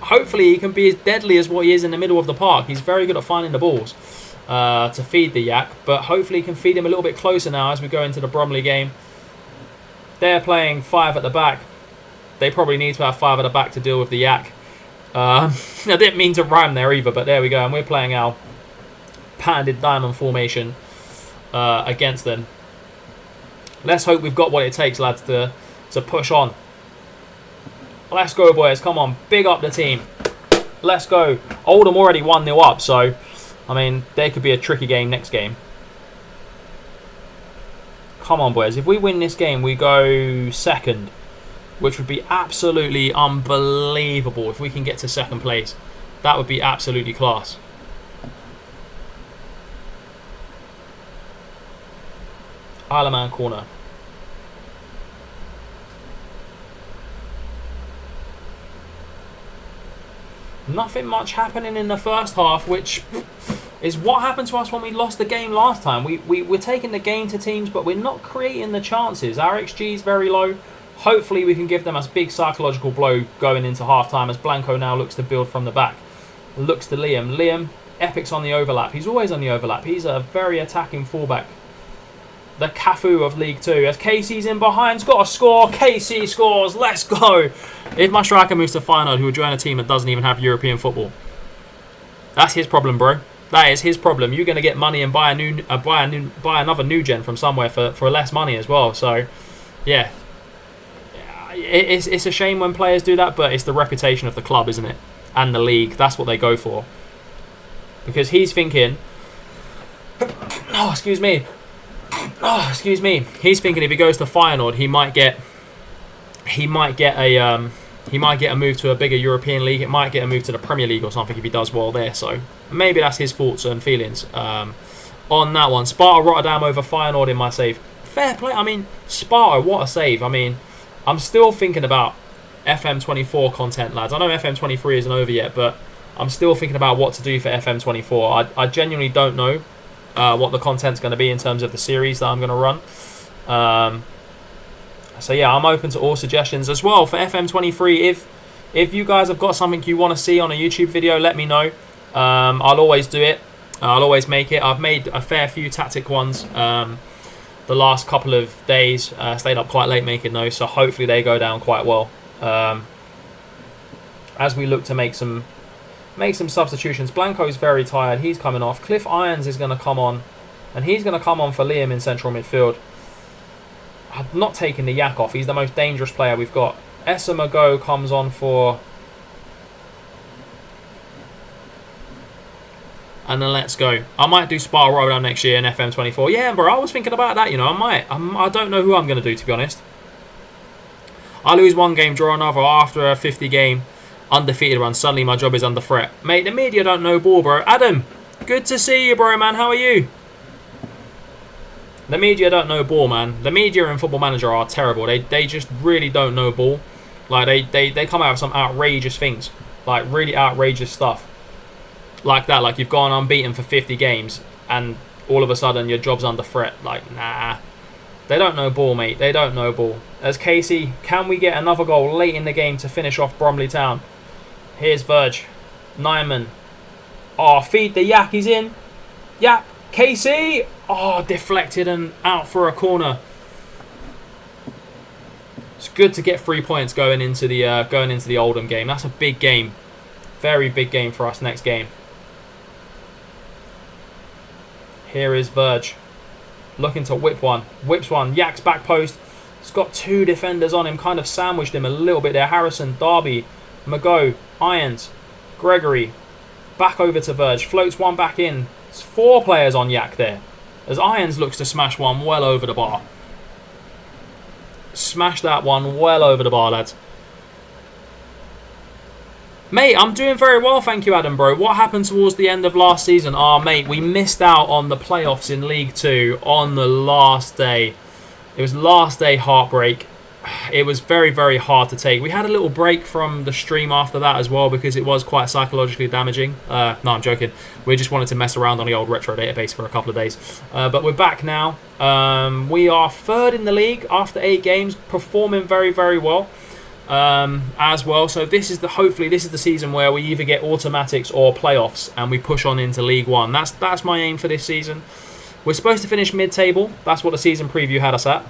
Hopefully he can be as deadly as what he is in the middle of the park. He's very good at finding the balls to feed the Yak. But hopefully he can feed him a little bit closer now as we go into the Bromley game. They're playing 5 at the back. They probably need to have 5 at the back to deal with the Yak. I didn't mean to rhyme there either, but there we go. And we're playing our patented diamond formation against them. Let's hope we've got what it takes, lads, to push on. Let's go, boys. Come on. Big up the team. Let's go. Oldham already 1-0 up, so, I mean, there could be a tricky game next game. Come on, boys. If we win this game, we go 2nd, which would be absolutely unbelievable if we can get to 2nd place. That would be absolutely class. Isle of Man corner. Nothing much happening in the first half, which is what happened to us when we lost the game last time. We're taking the game to teams, but we're not creating the chances. Our XG is very low. Hopefully we can give them a big psychological blow going into half-time as Blanco now looks to build from the back. Looks to Liam. Liam, Epic's on the overlap. He's always on the overlap. He's a very attacking fullback. The Cafu of League 2. As Casey's in behind, he's got a score. Casey scores. Let's go. If my striker moves to Feyenoord, who will join a team that doesn't even have European football, that's his problem, bro. That is his problem. You're going to get money and buy another new gen from somewhere for less money as well. So, yeah, it's a shame when players do that, but it's the reputation of the club, isn't it? And the league. That's what they go for. Because he's thinking, oh, excuse me. He's thinking if he goes to Feyenoord, he might get a move to a bigger European league. It might get a move to the Premier League or something if he does well there. So maybe that's his thoughts and feelings. on that one. Sparta Rotterdam over Feyenoord in my save. Fair play. I mean, Sparta, what a save. I mean, I'm still thinking about FM24 content, lads. I know FM23 isn't over yet, but I'm still thinking about what to do for FM24. I genuinely don't know what the content's going to be in terms of the series that I'm going to run. So yeah, I'm open to all suggestions as well for FM23. If you guys have got something you want to see on a YouTube video, let me know. I'll always do it. I'll always make it. I've made a fair few tactic ones the last couple of days. Stayed up quite late making those, so hopefully they go down quite well. As we look to make some substitutions. Blanco's very tired. He's coming off. Cliff Irons is going to come on, and he's going to come on for Liam in central midfield. I'm not taking the Yak off. He's the most dangerous player we've got. Essa Mago comes on for... And then let's go. I might do Sparta Rotterdam next year in FM24. Yeah, bro, I was thinking about that, you know. I might. I don't know who I'm going to do, to be honest. I lose one game, draw another after a 50-game undefeated run. Suddenly my job is under threat. Mate, the media don't know ball, bro. Adam, good to see you, bro, man. How are you? The media don't know ball, man. The media and Football Manager are terrible. They just really don't know ball. Like, they come out with some outrageous things. Like, really outrageous stuff. Like that. Like, you've gone unbeaten for 50 games and all of a sudden your job's under threat. Like, nah. They don't know ball, mate. They don't know ball. As Casey, can we get another goal late in the game to finish off Bromley Town? Here's Verge. Nyman. Oh, feed the Yak. He's in. Yak. Casey. Oh, deflected and out for a corner. It's good to get 3 points going into the Oldham game. That's a big game. Very big game for us next game. Here is Verge. Looking to whip one. Whips one. Yak's back post. He's got two defenders on him. Kind of sandwiched him a little bit there. Harrison, Darby, Mago, Irons, Gregory. Back over to Verge. Floats one back in. It's 4 players on Yak there. As Irons looks to smash one well over the bar. Smash that one well over the bar, lads. Mate, I'm doing very well, thank you, Adam, bro. What happened towards the end of last season? Ah, mate, we missed out on the playoffs in League 2 on the last day. It was last day heartbreak. It was very, very hard to take. We had a little break from the stream after that as well because it was quite psychologically damaging. No, I'm joking. We just wanted to mess around on the old retro database for a couple of days. But we're back now. We are 3rd in the league after 8 games, performing very, very well. As well, so hopefully this is the season where we either get automatics or playoffs and we push on into League 1. That's my aim for this season. We're supposed to finish mid-table. That's what the season preview had us at,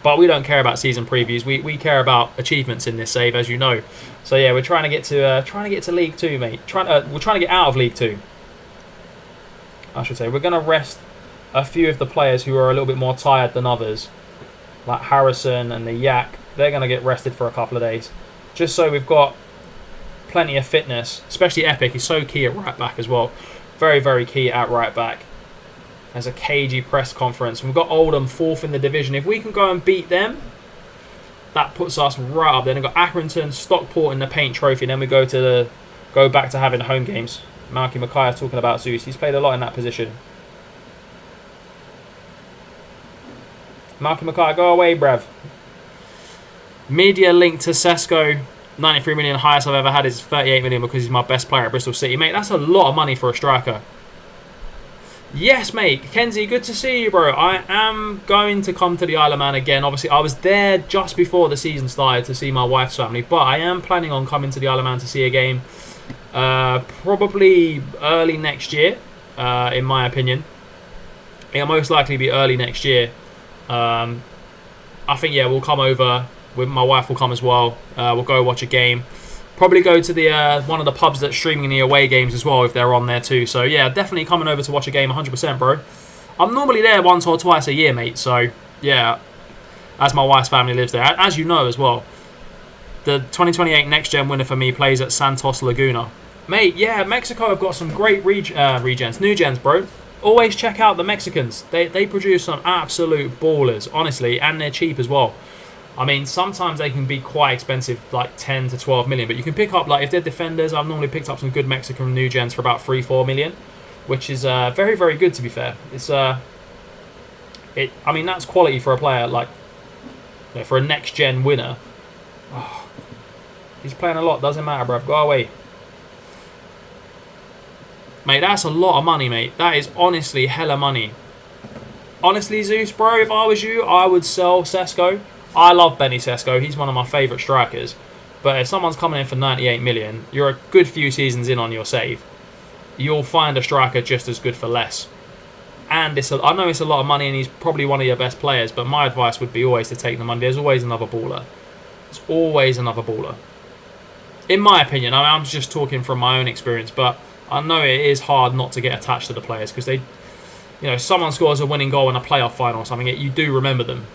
but we don't care about season previews. We care about achievements in this save, as you know. So yeah, we're trying to get to League 2, mate. We're trying to get out of League 2, I should say. We're going to rest a few of the players who are a little bit more tired than others, like Harrison and the Yak. They're going to get rested for a couple of days. Just so we've got plenty of fitness. Especially Epic. He's so key at right back as well. Very, very key at right back. There's a cagey press conference. We've got Oldham 4th in the division. If we can go and beat them, that puts us right up. Then we've got Accrington, Stockport in the Paint Trophy. Then we go back to having home games. Malky Mackay talking about Zeus. He's played a lot in that position. Malky Mackay, go away, bruv. Media link to Sesko, 93 million, highest I've ever had is 38 million because he's my best player at Bristol City. Mate, that's a lot of money for a striker. Yes, mate. Kenzie, good to see you, bro. I am going to come to the Isle of Man again. Obviously, I was there just before the season started to see my wife's family, but I am planning on coming to the Isle of Man to see a game probably early next year, in my opinion. It'll most likely be early next year. I think, yeah, we'll come over. My wife will come as well. We'll go watch a game. Probably go to the one of the pubs that's streaming the away games as well if they're on there too. So yeah, definitely coming over to watch a game 100%, bro. I'm normally there once or twice a year, mate. So yeah, as my wife's family lives there. As you know as well, the 2028 Next Gen winner for me plays at Santos Laguna. Mate, yeah, Mexico have got some great new gens, bro. Always check out the Mexicans. They produce some absolute ballers, honestly, and they're cheap as well. I mean, sometimes they can be quite expensive, like 10 to 12 million. But you can pick up, like, if they're defenders, I've normally picked up some good Mexican new gens for about 3-4 million. which is very, very good, to be fair. It's I mean, that's quality for a player, like, you know, for a next-gen winner. Oh, he's playing a lot, doesn't matter, bruv. Go away. Mate, that's a lot of money, mate. That is honestly hella money. Honestly, Zeus, bro, if I was you, I would sell Sesko. I love Benny Sesko. He's one of my favourite strikers. But if someone's coming in for 98 million, you're a good few seasons in on your save. You'll find a striker just as good for less. And I know it's a lot of money and he's probably one of your best players, but my advice would be always to take the money. There's always another baller. There's always another baller. In my opinion, I'm just talking from my own experience, but I know it is hard not to get attached to the players because they, you know, someone scores a winning goal in a playoff final or something, you do remember them.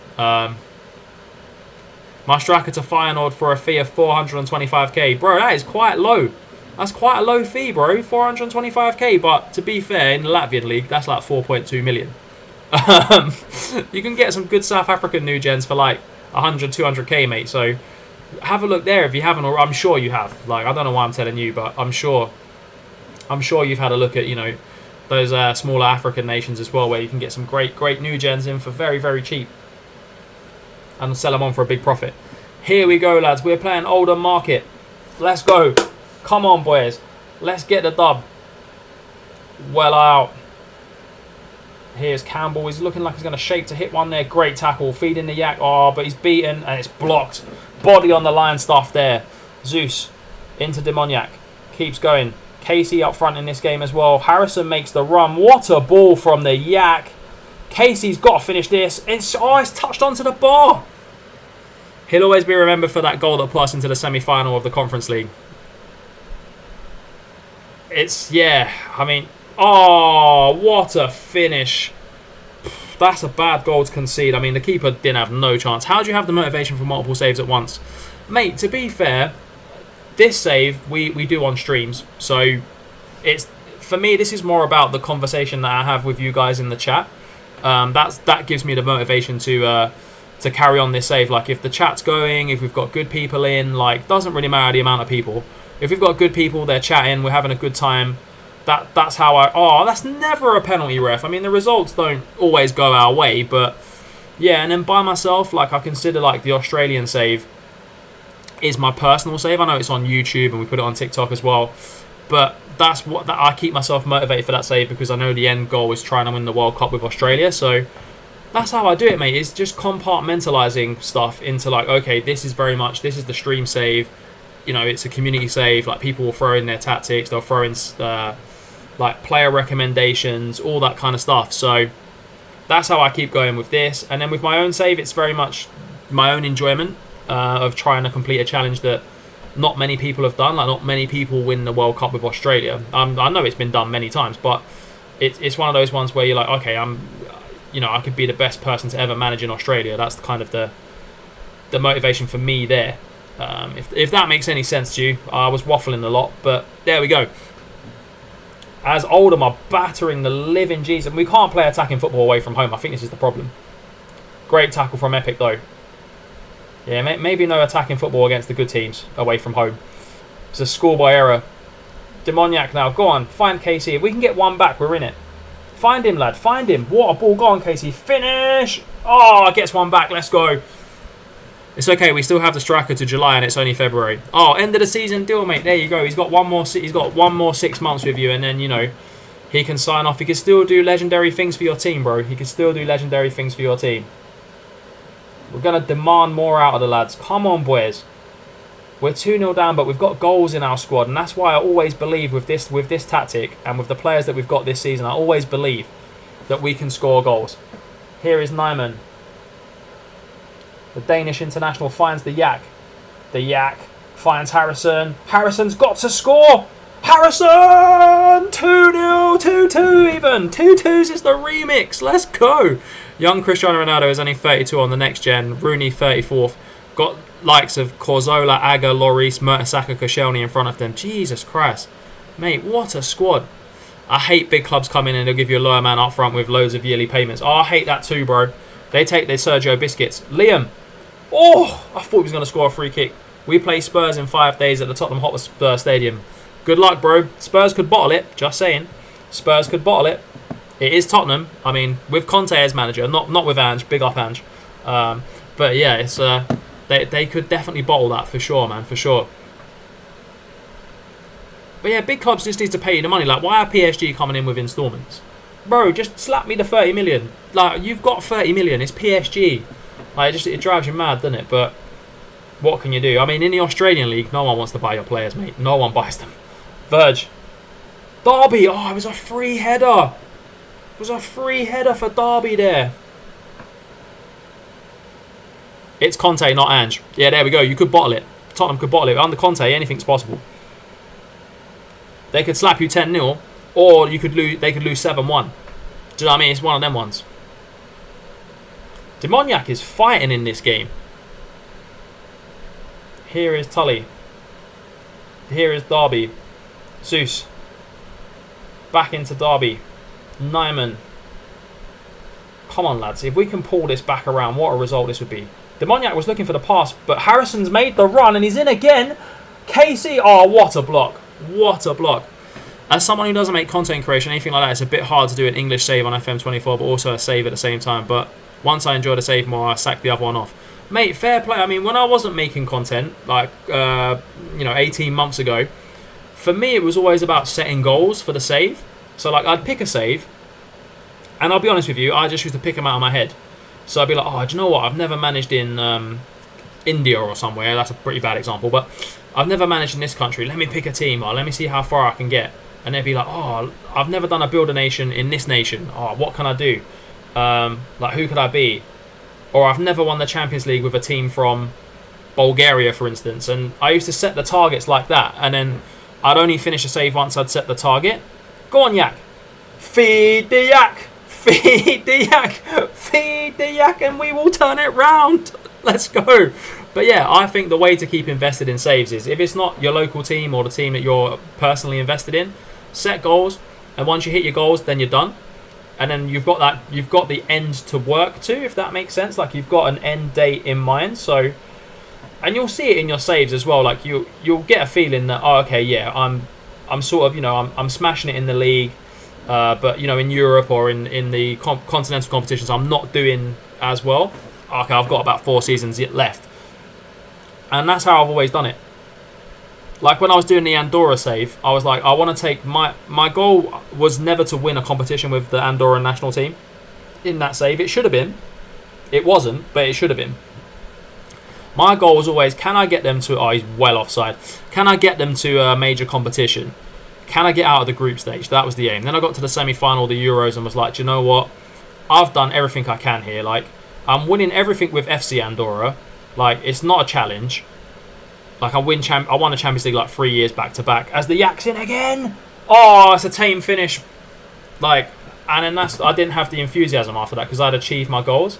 My striker to Feyenoord for a fee of 425k. Bro, that is quite low. That's quite a low fee, bro. 425k. But to be fair, in the Latvian league, that's like 4.2 million. You can get some good South African new gens for like 100, 200k, mate. So have a look there if you haven't, or I'm sure you have. Like, I don't know why I'm telling you, but I'm sure you've had a look at, you know, those smaller African nations as well, where you can get some great new gens in for very, very cheap and sell them on for a big profit. Here we go, lads. We're playing Oldham Market. Let's go. Come on, boys. Let's get the dub. Well out. Here's Campbell. He's looking like he's going to shape to hit one there. Great tackle. Feeding the yak. Oh, but he's beaten and it's blocked. Body on the line stuff there. Zeus into Demoniac. Keeps going. Casey up front in this game as well. Harrison makes the run. What a ball from the yak. Casey's got to finish this. It's touched onto the bar. He'll always be remembered for that goal that put us into the semi-final of the Conference League. I mean, oh, what a finish. That's a bad goal to concede. I mean, the keeper didn't have no chance. How do you have the motivation for multiple saves at once? Mate, to be fair, this save we do on streams. So, for me, this is more about the conversation that I have with you guys in the chat. That gives me the motivation to carry on this save. Like, if the chat's going, if we've got good people in, like, doesn't really matter the amount of people. If we've got good people, they're chatting, we're having a good time. That's how that's never a penalty, ref. I mean, the results don't always go our way, but yeah. And then by myself, like, I consider like the Australian save is my personal save. I know it's on YouTube and we put it on TikTok as well, but that's what I keep myself motivated for that save because I know the end goal is trying to win the World Cup with Australia. So that's how I do it, mate. It's just compartmentalizing stuff into like, okay, this is the stream save. You know, it's a community save. Like, people will throw in their tactics, they'll throw in like player recommendations, all that kind of stuff. So that's how I keep going with this. And then with my own save, it's very much my own enjoyment of trying to complete a challenge that not many people have done. Like, not many people win the World Cup with Australia. I know it's been done many times, but it's one of those ones where you're like, okay, I could be the best person to ever manage in Australia. That's kind of the motivation for me there. If that makes any sense to you. I was waffling a lot, but there we go. As Oldham are battering the living Jesus. We can't play attacking football away from home. I think this is the problem. Great tackle from Epic, though. Yeah, maybe no attacking football against the good teams away from home. It's a schoolboy error. Demoniac now. Go on, find Casey. If we can get one back, we're in it. Find him, lad. Find him. What a ball. Go on, Casey. Finish. Oh, gets one back. Let's go. It's okay. We still have the striker to July, and it's only February. Oh, end of the season deal, mate. There you go. He's got one more 6 months with you, and then, you know, he can sign off. He can still do legendary things for your team, bro. He can still do legendary things for your team. We're gonna demand more out of the lads. Come on, boys. We're 2-0 down, but we've got goals in our squad, and that's why I always believe with this tactic and with the players that we've got this season, I always believe that we can score goals. Here is Nyman. The Danish international finds the yak. The yak finds Harrison. Harrison's got to score. Harrison! 2-0, 2-2 even. 2-2s is the remix. Let's go. Young Cristiano Ronaldo is only 32 on the next gen. Rooney 34th. Got likes of Corzola, Aga, Lloris, Mertesacker, Koscielny in front of them. Jesus Christ. Mate, what a squad. I hate big clubs coming in and they'll give you a lower man up front with loads of yearly payments. Oh, I hate that too, bro. They take their Sergio Biscuits. Liam. Oh, I thought he was going to score a free kick. We play Spurs in 5 days at the Tottenham Hotspur Stadium. Good luck, bro. Spurs could bottle it. Just saying. Spurs could bottle it. It is Tottenham. I mean, with Conte as manager, not with Ange. Big up Ange. But yeah, it's they could definitely bottle that for sure, man, for sure. But yeah, big clubs just need to pay you the money. Like, why are PSG coming in with instalments? Bro, just slap me the 30 million. Like, you've got 30 million. It's PSG. Like, it drives you mad, doesn't it? But what can you do? I mean, in the Australian league, no one wants to buy your players, mate. No one buys them. Verge. Derby. Oh, it was a free header. It was a free header for Derby there. It's Conte, not Ange. Yeah, there we go. You could bottle it. Tottenham could bottle it. Under Conte, anything's possible. They could slap you 10-0, or you could lose. They could lose 7-1. Do you know what I mean? It's one of them ones. Demoniac is fighting in this game. Here is Tully. Here is Derby. Zeus. Back into Derby. Nyman. Come on, lads. If we can pull this back around, what a result this would be. Demoniac was looking for the pass, but Harrison's made the run, and he's in again. Casey. Oh, what a block. What a block. As someone who doesn't make content creation, anything like that, it's a bit hard to do an English save on FM24, but also a save at the same time. But once I enjoy the save more, I sack the other one off. Mate, fair play. I mean, when I wasn't making content, like, 18 months ago, for me, it was always about setting goals for the save. So, like, I'd pick a save, and I'll be honest with you, I just used to pick them out of my head. So I'd be like, oh, do you know what? I've never managed in India or somewhere. That's a pretty bad example, but I've never managed in this country. Let me pick a team, or let me see how far I can get. And they'd be like, oh, I've never done a builder nation in this nation. Oh, what can I do? Like, who could I be? Or I've never won the Champions League with a team from Bulgaria, for instance. And I used to set the targets like that. And then I'd only finish a save once I'd set the target. Go on, Yak. Feed the Yak. Feed the Yak. Feed the Yak, and we will turn it round. Let's go. But yeah, I think the way to keep invested in saves is, if it's not your local team or the team that you're personally invested in, set goals, and once you hit your goals, then you're done. And then you've got the end to work to, if that makes sense. Like, you've got an end date in mind. So, and you'll see it in your saves as well. Like, you'll get a feeling that, oh, okay, yeah, I'm sort of, I'm smashing it in the league, but in Europe or in the continental competitions, I'm not doing as well. Okay, I've got about 4 seasons yet left. And that's how I've always done it. Like, when I was doing the Andorra save, I was like, I want to take my goal was never to win a competition with the Andorra national team in that save. It should have been. It wasn't, but it should have been. My goal was always, can I get them to... Oh, he's well offside. Can I get them to a major competition? Can I get out of the group stage? That was the aim. Then I got to the semi-final of the Euros and was like, do you know what? I've done everything I can here. Like, I'm winning everything with FC Andorra. Like, it's not a challenge. Like, I won a Champions League like 3 years back to back. As the Yak's in again. Oh, it's a tame finish. Like, and then I didn't have the enthusiasm after that because I'd achieved my goals.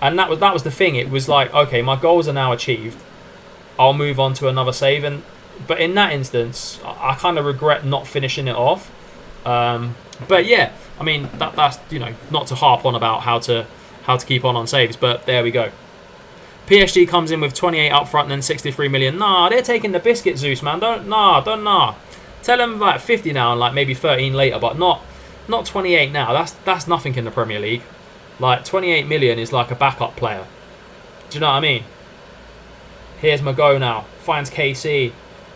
And that was the thing. It was like, okay, my goals are now achieved. I'll move on to another save. But in that instance, I kind of regret not finishing it off. But yeah, I mean, that's not to harp on about how to keep on saves. But there we go. PSG comes in with 28 up front and then 63 million. Nah, they're taking the biscuit, Zeus, man. Don't nah. Tell them like 50 now and like maybe 13 later, but not 28 now. That's nothing in the Premier League. Like, 28 million is like a backup player. Do you know what I mean? Here's Mago now. Finds KC.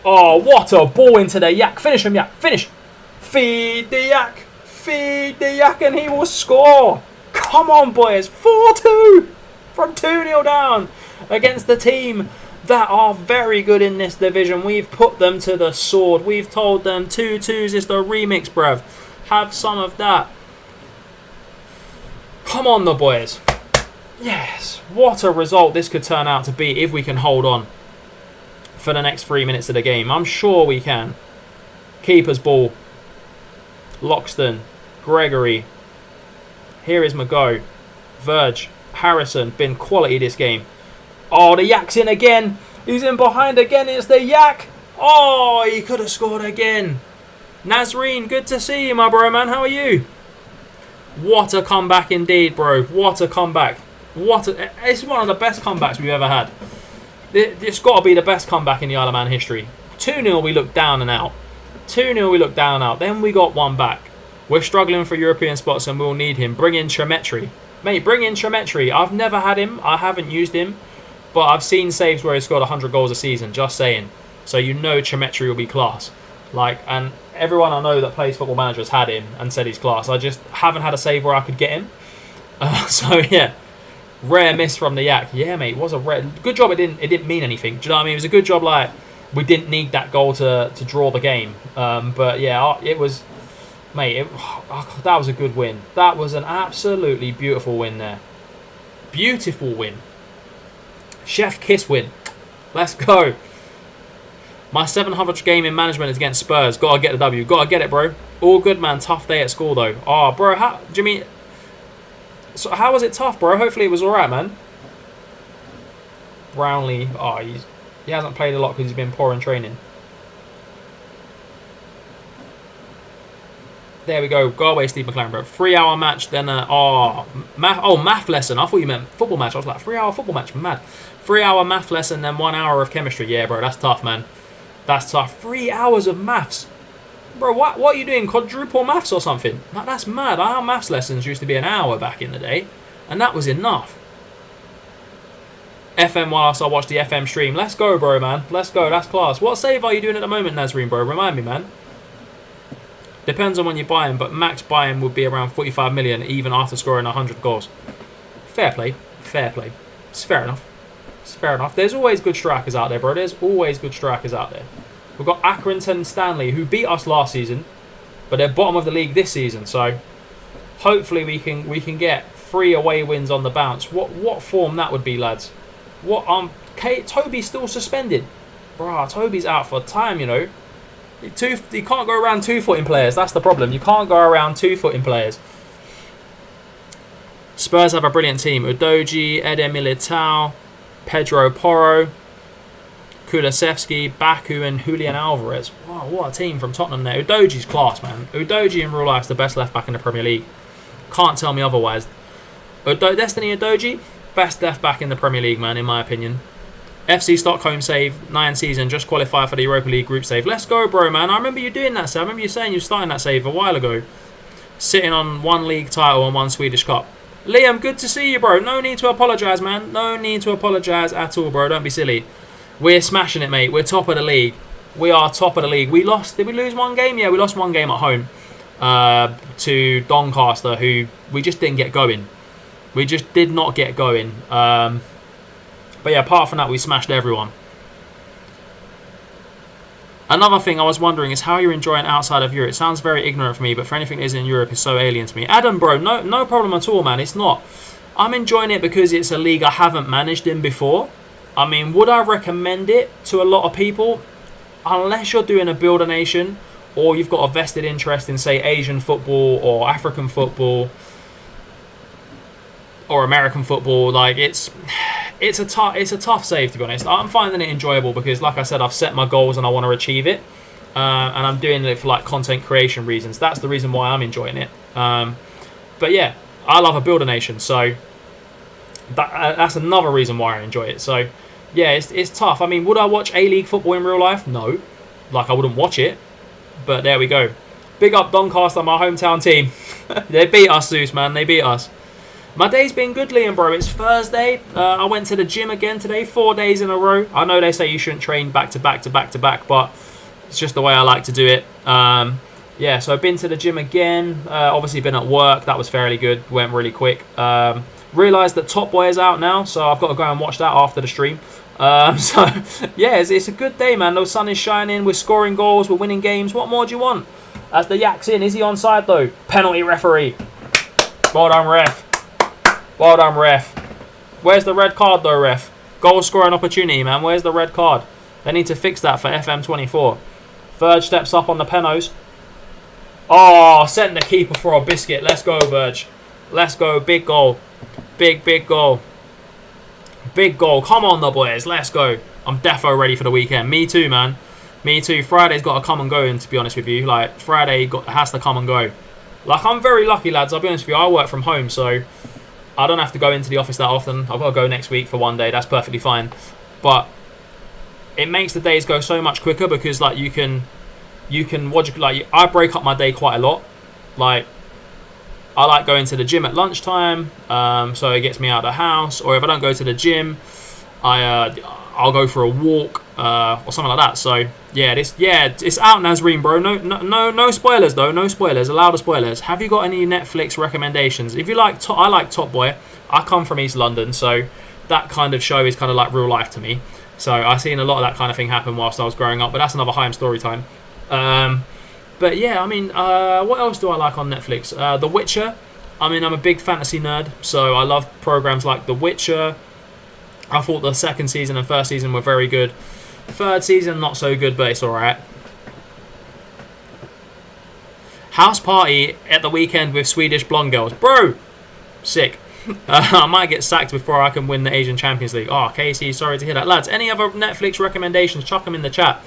Oh, what a ball into the Yak. Finish him, Yak. Finish. Feed the Yak. Feed the Yak and he will score. Come on, boys. 4-2 from 2-0 down against the team that are very good in this division. We've put them to the sword. We've told them 2-2s is the remix, bruv. Have some of that. Come on, the boys. Yes. What a result this could turn out to be if we can hold on for the next 3 minutes of the game. I'm sure we can. Keeper's ball. Loxton. Gregory. Here is Mago. Verge. Harrison. Been quality this game. Oh, the Yak's in again. He's in behind again. It's the Yak. Oh, he could have scored again. Nazreen, good to see you, my bro, man. How are you? What a comeback indeed, bro. What a comeback. It's one of the best comebacks we've ever had. It's got to be the best comeback in the Isle of Man history. 2-0 we looked down and out. 2-0 we looked down and out. Then we got one back. We're struggling for European spots and we'll need him. Bring in Tremetry. Mate, bring in Tremetry. I've never had him. I haven't used him. But I've seen saves where he's scored 100 goals a season. Just saying. So you know Tremetry will be class. And everyone I know that plays Football Manager has had him and said he's class. I just haven't had a save where I could get him. So yeah. Rare miss from the Yak. Yeah, mate. It was a rare... Good job it didn't mean anything. Do you know what I mean? It was a good job, we didn't need that goal to draw the game. But yeah, it was... Mate, that was a good win. That was an absolutely beautiful win there. Beautiful win. Chef Kiss win. Let's go. My 700th game in management is against Spurs. Gotta get the W. Gotta get it, bro. All good, man. Tough day at school, though. Oh, bro, how do you mean... So how was it tough, bro? Hopefully it was alright, man. Brownlee. Oh, he hasn't played a lot because he's been poor in training. There we go. Go away, Steve McLaren, bro. 3-hour match, then math lesson. I thought you meant football match. I was like, 3-hour football match. Mad. 3-hour math lesson, then 1 hour of chemistry. Yeah, bro, that's tough, man. That's tough. 3 hours of maths. Bro, what are you doing? Quadruple maths or something? That's mad. Our maths lessons used to be an hour back in the day. And that was enough. FM whilst I watch the FM stream. Let's go, bro, man. Let's go. That's class. What save are you doing at the moment, Nazreen, bro? Remind me, man. Depends on when you buy him, but max buy-in would be around 45 million even after scoring 100 goals. Fair play. Fair play. It's fair enough. It's fair enough. There's always good strikers out there, bro. There's always good strikers out there. We've got Accrington Stanley, who beat us last season, but they're bottom of the league this season. So hopefully we can get 3 away wins on the bounce. What form that would be, lads? What Toby's still suspended, bruh. Toby's out for time, you know. You can't go around 2-footing players. That's the problem. You can't go around 2-footing players. Spurs have a brilliant team. Udogie, Eder Militao, Pedro Porro, Kulusevski, Baku and Julian Alvarez. Wow, what a team from Tottenham there. Udogie's class, man. Udogie in real life is the best left back in the Premier League. Can't tell me otherwise. Destiny Udogie, best left back in the Premier League, man, in my opinion. FC Stockholm save, 9 season, just qualified for the Europa League group save. Let's go, bro, man. I remember you doing that, sir. I remember you saying you were starting that save a while ago. Sitting on 1 league title and 1 Swedish Cup. Liam, good to see you, bro. No need to apologise, man. No need to apologise at all, bro. Don't be silly. We're smashing it, mate. We're top of the league. We are top of the league. We lost. Did we lose 1 game? Yeah, we lost 1 game at home to Doncaster, who we just didn't get going. We just did not get going. But yeah, apart from that, we smashed everyone. Another thing I was wondering is how you're enjoying outside of Europe. It sounds very ignorant for me, but for anything that is in Europe, is so alien to me. Adam, bro, no problem at all, man. It's not. I'm enjoying it because it's a league I haven't managed in before. I mean, would I recommend it to a lot of people? Unless you're doing a builder nation or you've got a vested interest in, say, Asian football or African football or American football. Like, it's a tough save, to be honest. I'm finding it enjoyable because, like I said, I've set my goals and I want to achieve it. And I'm doing it for like content creation reasons. That's the reason why I'm enjoying it. But yeah, I love a builder nation, so that's another reason why I enjoy it. So yeah, it's tough. I mean, would I watch A-League football in real life? No. Like, I wouldn't watch it. But there we go. Big up Doncaster, my hometown team. They beat us, Zeus, man. They beat us. My day's been good, Liam, bro. It's Thursday. I went to the gym again today, 4 days in a row. I know they say you shouldn't train back to back to back to back, but it's just the way I like to do it. Yeah, so I've been to the gym again. Obviously been at work. That was fairly good. Went really quick. Realised that Top Boy is out now, so I've got to go and watch that after the stream. So, yeah, it's a good day, man. The sun is shining. We're scoring goals. We're winning games. What more do you want? As the Yak's in, is he onside, though? Penalty referee. Well done, ref. Well done, ref. Where's the red card, though, ref? Goal scoring opportunity, man. Where's the red card? They need to fix that for FM23. Verge steps up on the penos. Oh, sent the keeper for a biscuit. Let's go, Verge. Let's go. Big goal. Big goal. Big goal. Come on, the boys. Let's go. I'm defo ready for the weekend. Me too, man. Me too. Friday's got to come and go, and to be honest with you, like, Friday has to come and go. Like, I'm very lucky, lads. I'll be honest with you. I work from home, so I don't have to go into the office that often. I've got to go next week for 1 day. That's perfectly fine. But it makes the days go so much quicker because, like, you can I break up my day quite a lot. Like, I like going to the gym at lunchtime, so it gets me out of the house. Or if I don't go to the gym, I'll go for a walk or something like that. So yeah, it's out, Nazreen, bro. No spoilers though. No spoilers. Allow the spoilers. Have you got any Netflix recommendations? If you like, I like Top Boy. I come from East London, so that kind of show is kind of like real life to me. So I've seen a lot of that kind of thing happen whilst I was growing up. But that's another Haim story time. But yeah, I mean, what else do I like on Netflix? The Witcher. I mean, I'm a big fantasy nerd, so I love programs like The Witcher. I thought the second season and first season were very good. Third season, not so good, but it's alright. House party at the weekend with Swedish blonde girls. Bro! Sick. I might get sacked before I can win the Asian Champions League. Oh, Casey, sorry to hear that. Lads, any other Netflix recommendations? Chuck them in the chat.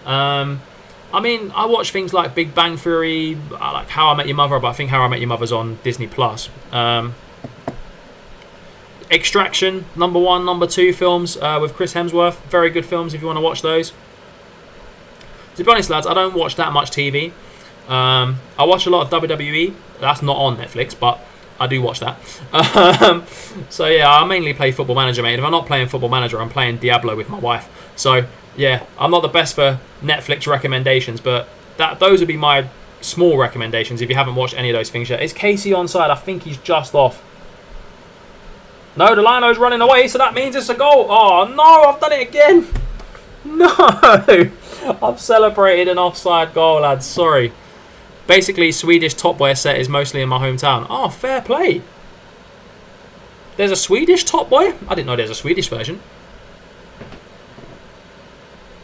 I mean, I watch things like Big Bang Theory, I like How I Met Your Mother, but I think How I Met Your Mother's on Disney+. Extraction, number 1, number 2 films with Chris Hemsworth. Very good films if you want to watch those. To be honest, lads, I don't watch that much TV. I watch a lot of WWE. That's not on Netflix, but I do watch that. So yeah, I mainly play Football Manager, mate. If I'm not playing Football Manager, I'm playing Diablo with my wife. So yeah, I'm not the best for Netflix recommendations, but those would be my small recommendations if you haven't watched any of those things yet. Is Casey onside? I think he's just off. No, the Lino's running away, so that means it's a goal. Oh, no, I've done it again. No. I've celebrated an offside goal, lads. Sorry. Basically, Swedish Top Boy set is mostly in my hometown. Oh, fair play. There's a Swedish Top Boy? I didn't know there's a Swedish version.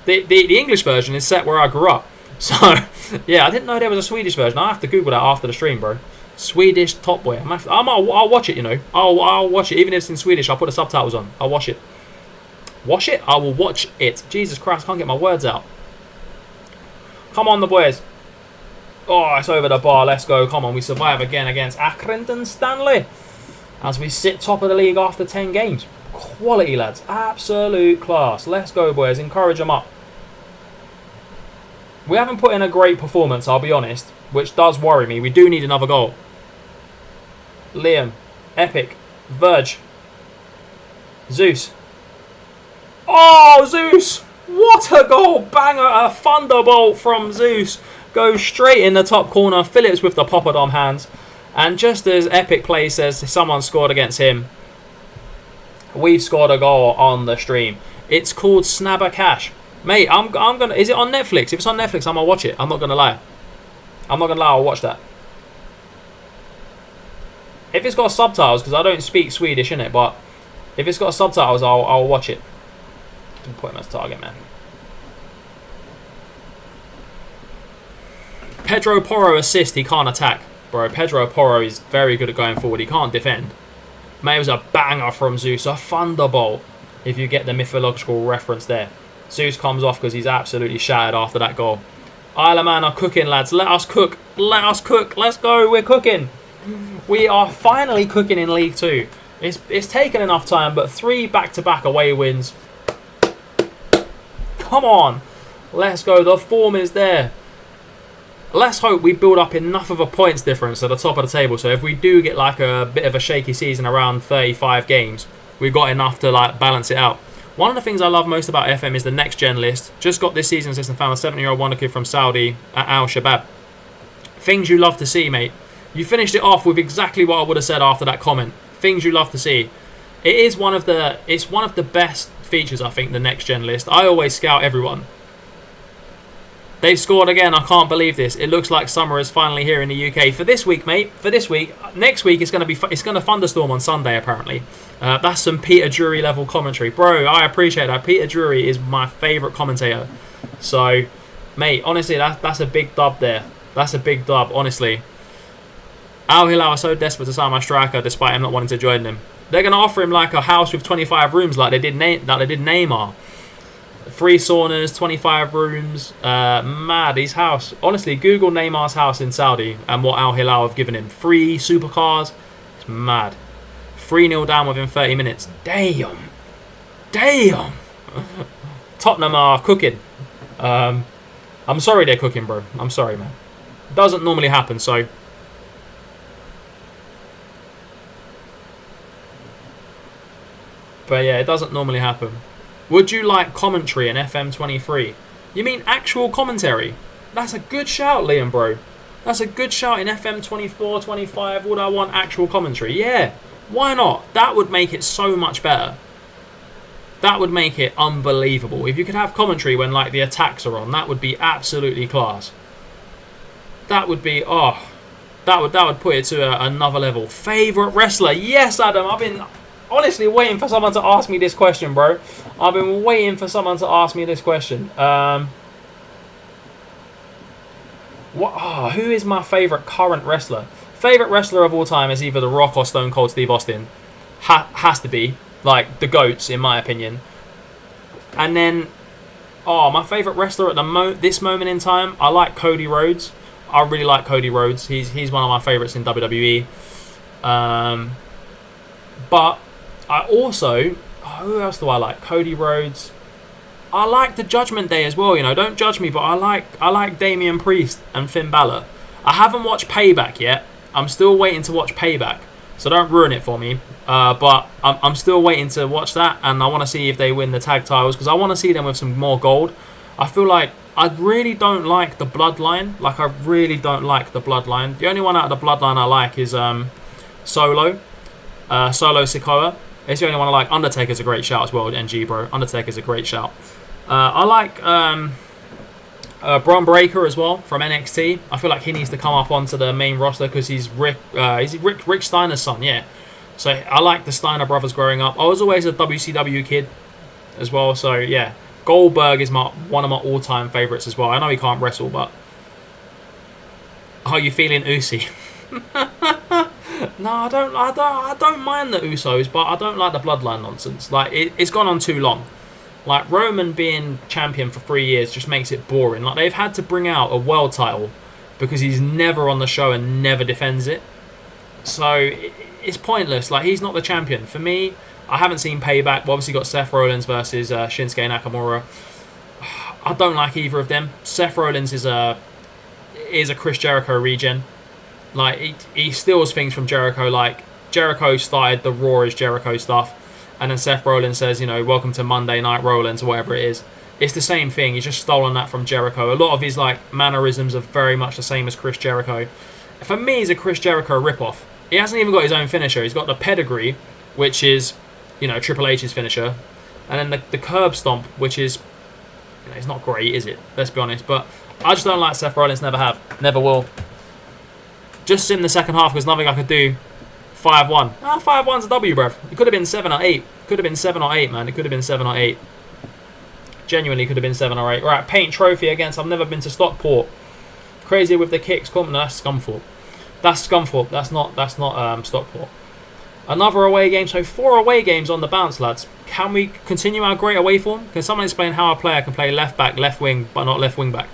The English version is set where I grew up. So, yeah, I didn't know there was a Swedish version. I'll have to Google that after the stream, bro. Swedish Top Boy. I'll watch it, you know. I'll watch it. Even if it's in Swedish, I'll put the subtitles on. I'll watch it. Watch it? I will watch it. Jesus Christ, I can't get my words out. Come on, the boys. Oh, it's over the bar. Let's go. Come on, we survive again against Accrington Stanley. As we sit top of the league after 10 games. Quality, lads. Absolute class. Let's go, boys. Encourage them up. We haven't put in a great performance, I'll be honest, which does worry me. We do need another goal. Liam. Epic. Verge. Zeus. Oh, Zeus! What a goal! Banger! A thunderbolt from Zeus. Goes straight in the top corner. Phillips with the poppadom hands. And just as Epic Play says someone scored against him, we've scored a goal on the stream. It's called Snabber Cash. Mate, I'm gonna... Is it on Netflix? If it's on Netflix, I'm gonna watch it. I'm not gonna lie. I'm not gonna lie, I'll watch that. If it's got subtitles, because I don't speak Swedish in it, but if it's got subtitles, I'll watch it. Put him as target, man. Pedro Porro assist, he can't attack. Bro, Pedro Porro is very good at going forward. He can't defend. Mate, it was a banger from Zeus. A thunderbolt, if you get the mythological reference there. Zeus comes off because he's absolutely shattered after that goal. Isle of Man are cooking, lads. Let us cook. Let us cook. Let's go. We're cooking. We are finally cooking in League 2. It's taken enough time, but 3 back-to-back away wins. Come on. Let's go. The form is there. Let's hope we build up enough of a points difference at the top of the table. So if we do get like a bit of a shaky season around 35 games, we've got enough to like balance it out. One of the things I love most about FM is the next gen list. Just got this season's list and found a 7-year-old wonder kid from Saudi at Al Shabab. Things you love to see, mate. You finished it off with exactly what I would have said after that comment. Things you love to see. It's one of the best features, I think, the next gen list. I always scout everyone. They've scored again. I can't believe this. It looks like summer is finally here in the UK. For this week, mate. For this week. Next week, it's going to thunderstorm on Sunday, apparently. That's some Peter Drury level commentary. Bro, I appreciate that. Peter Drury is my favourite commentator. So, mate, honestly, that's a big dub there. That's a big dub, honestly. Al Hilal are so desperate to sign my striker despite him not wanting to join them. They're going to offer him like a house with 25 rooms like they did Neymar. 3 saunas, 25 rooms. Mad, his house. Honestly, Google Neymar's house in Saudi and what Al Hilal have given him. 3 supercars. It's mad. 3-0 down within 30 minutes. Damn. Damn. Tottenham are cooking. I'm sorry they're cooking, bro. I'm sorry, man. Doesn't normally happen, so But yeah, it doesn't normally happen. Would you like commentary in FM23? You mean actual commentary? That's a good shout, Liam, bro. That's a good shout in FM24, 25. Would I want actual commentary? Yeah, why not? That would make it so much better. That would make it unbelievable. If you could have commentary when like the attacks are on, that would be absolutely class. That would be, that would put it to another level. Favourite wrestler? Yes, Adam. I've been honestly waiting for someone to ask me this question, bro. I've been waiting for someone to ask me this question. Who is my favourite current wrestler? Favourite wrestler of all time is either The Rock or Stone Cold Steve Austin. Has to be. Like, the GOATs, in my opinion. And then, my favourite wrestler at this moment in time, I like Cody Rhodes. I really like Cody Rhodes. He's one of my favourites in WWE. But I also, who else do I like? Cody Rhodes. I like the Judgment Day as well. You know, don't judge me, but I like Damian Priest and Finn Balor. I haven't watched Payback yet. I'm still waiting to watch Payback, so don't ruin it for me. But I'm still waiting to watch that, and I want to see if they win the tag titles because I want to see them with some more gold. I feel like I really don't like the Bloodline. Like, I really don't like the Bloodline. The only one out of the Bloodline I like is Solo Sikoa. It's the only one I like. Undertaker's a great shout as well, NG, bro. Undertaker's a great shout. I like Braun Breaker as well from NXT. I feel like he needs to come up onto the main roster because he's Rick Steiner's son, yeah. So I like the Steiner brothers growing up. I was always a WCW kid as well, so yeah. Goldberg is one of my all-time favourites as well. I know he can't wrestle, but are you feeling Usi? No, I don't mind the Usos, but I don't like the Bloodline nonsense. Like, it's gone on too long. Like, Roman being champion for 3 years just makes it boring. Like, they've had to bring out a world title because he's never on the show and never defends it. So it's pointless. Like, he's not the champion. For me, I haven't seen Payback. We obviously got Seth Rollins versus Shinsuke Nakamura. I don't like either of them. Seth Rollins is a Chris Jericho regen. Like, he steals things from Jericho. Like, Jericho started the Raw is Jericho stuff. And then Seth Rollins says, you know, welcome to Monday Night Rollins or whatever it is. It's the same thing. He's just stolen that from Jericho. A lot of his, like, mannerisms are very much the same as Chris Jericho. For me, he's a Chris Jericho ripoff. He hasn't even got his own finisher. He's got the pedigree, which is, you know, Triple H's finisher. And then the curb stomp, which is, you know, it's not great, is it? Let's be honest. But I just don't like Seth Rollins. Never have. Never will. Just in the second half, there's nothing I could do. 5-1. 5-1's a W, bruv. It could have been 7 or 8. Could have been 7 or 8, man. It could have been 7 or 8. Genuinely could have been 7 or 8. Right, paint trophy against. I've never been to Stockport. Crazy with the kicks. No, that's Scunthorpe. That's Scunthorpe. That's not Stockport. Another away game. So 4 away games on the bounce, lads. Can we continue our great away form? Can someone explain how a player can play left back, left wing, but not left wing back?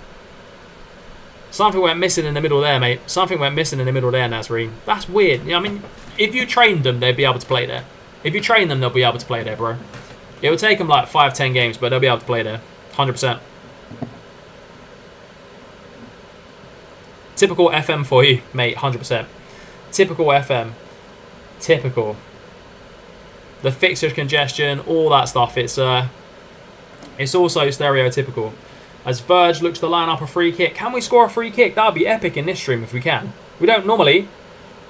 Something went missing in the middle there, mate. Something went missing in the middle there, Nazarene. That's weird. I mean, if you trained them, they'd be able to play there. If you train them, they'll be able to play there, bro. It would take them like 5-10 games, but they'll be able to play there. 100%. Typical FM for you, mate. 100%. Typical FM. Typical. The fixture congestion, all that stuff. It's also stereotypical. As Verge looks to line up a free kick. Can we score a free kick? That would be epic in this stream if we can. We don't normally.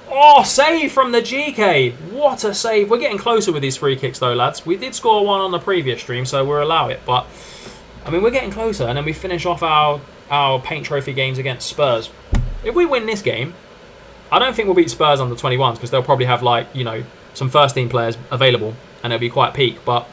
Oh, save from the GK. What a save. We're getting closer with these free kicks though, lads. We did score one on the previous stream, so we'll allow it. But, I mean, we're getting closer. And then we finish off our paint trophy games against Spurs. If we win this game, I don't think we'll beat Spurs under 21s because they'll probably have, like, you know, some first team players available. And it'll be quite peak. But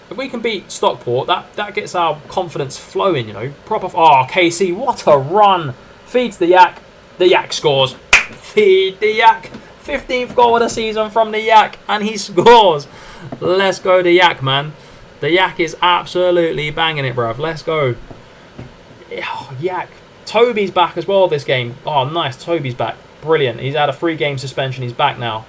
if we can beat Stockport, that gets our confidence flowing, you know. Proper. Oh, KC, what a run. Feeds the Yak. The Yak scores. Feed the Yak. 15th goal of the season from the Yak. And he scores. Let's go, the Yak, man. The Yak is absolutely banging it, bruv. Let's go. Oh, Yak. Toby's back as well this game. Oh, nice. Toby's back. Brilliant. He's had a 3-game suspension. He's back now.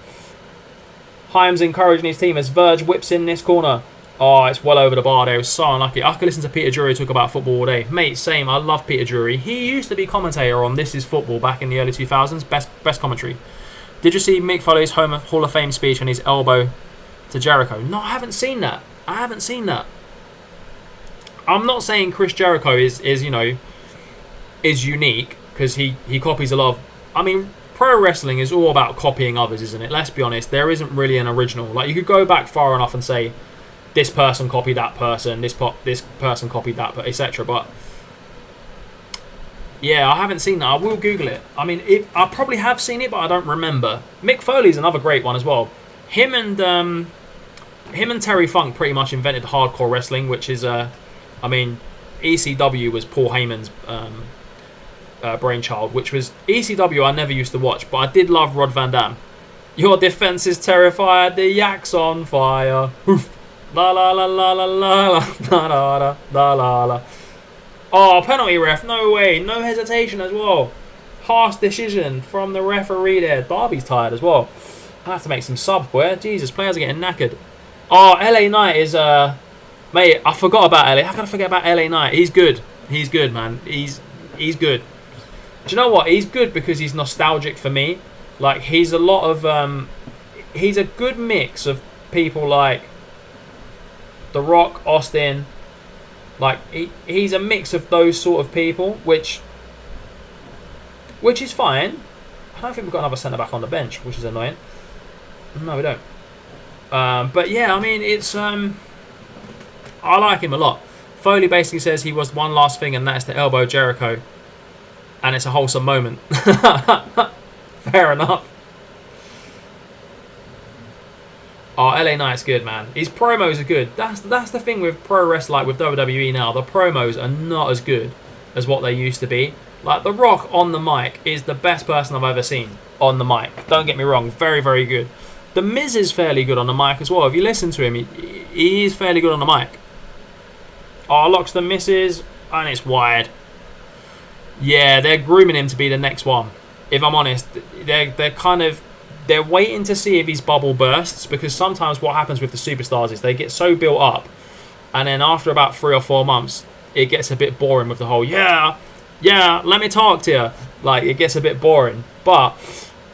Hyams encouraging his team as Verge whips in this corner. Oh, it's well over the bar there. It was so unlucky. I could listen to Peter Drury talk about football all day. Mate, same. I love Peter Drury. He used to be commentator on This Is Football back in the early 2000s. Best commentary. Did you see Mick Foley's Hall of Fame speech and his elbow to Jericho. No, I haven't seen that. I haven't seen that. I'm not saying Chris Jericho is unique, because he copies a lot of... I mean, pro wrestling is all about copying others, isn't it? Let's be honest. There isn't really an original. Like, you could go back far enough and say, this person copied that person, this person copied that, etc. But yeah, I haven't seen that. I will Google it. I mean, I probably have seen it, but I don't remember. Mick Foley's another great one as well. Him and Terry Funk pretty much invented hardcore wrestling, which is I mean, ECW was Paul Heyman's brainchild, which was... ECW I never used to watch, but I did love Rod Van Dam. Your defense is terrified, the yak's on fire. Oof. La la la la la la la la la la la la. Oh, penalty ref, no way, no hesitation as well. Harsh decision from the referee there. Darby's tired as well. I have to make some subs, boy. Jesus, players are getting knackered. Oh, LA Knight is... Mate, I forgot about LA. How can I forget about LA Knight? He's good. He's good, man. He's good. Do you know what? He's good because he's nostalgic for me. Like, he's a lot of... he's a good mix of people like The Rock, Austin. Like, he's a mix of those sort of people, which is fine. I don't think we've got another centre-back on the bench, which is annoying. No, we don't. But yeah, I mean, it's... I like him a lot. Foley basically says he was one last thing, and that's to elbow Jericho. And it's a wholesome moment. Fair enough. Oh, LA Knight's good, man. His promos are good. That's the thing with pro wrestling, like with WWE now. The promos are not as good as what they used to be. Like, The Rock on the mic is the best person I've ever seen on the mic. Don't get me wrong. Very, very good. The Miz is fairly good on the mic as well. If you listen to him, he is fairly good on the mic. Oh, locks the misses, and it's wide. Yeah, they're grooming him to be the next one. If I'm honest, they're waiting to see if his bubble bursts, because sometimes what happens with the superstars is they get so built up, and then after about 3 or 4 months, it gets a bit boring with the whole yeah, let me talk to you. Like, it gets a bit boring. But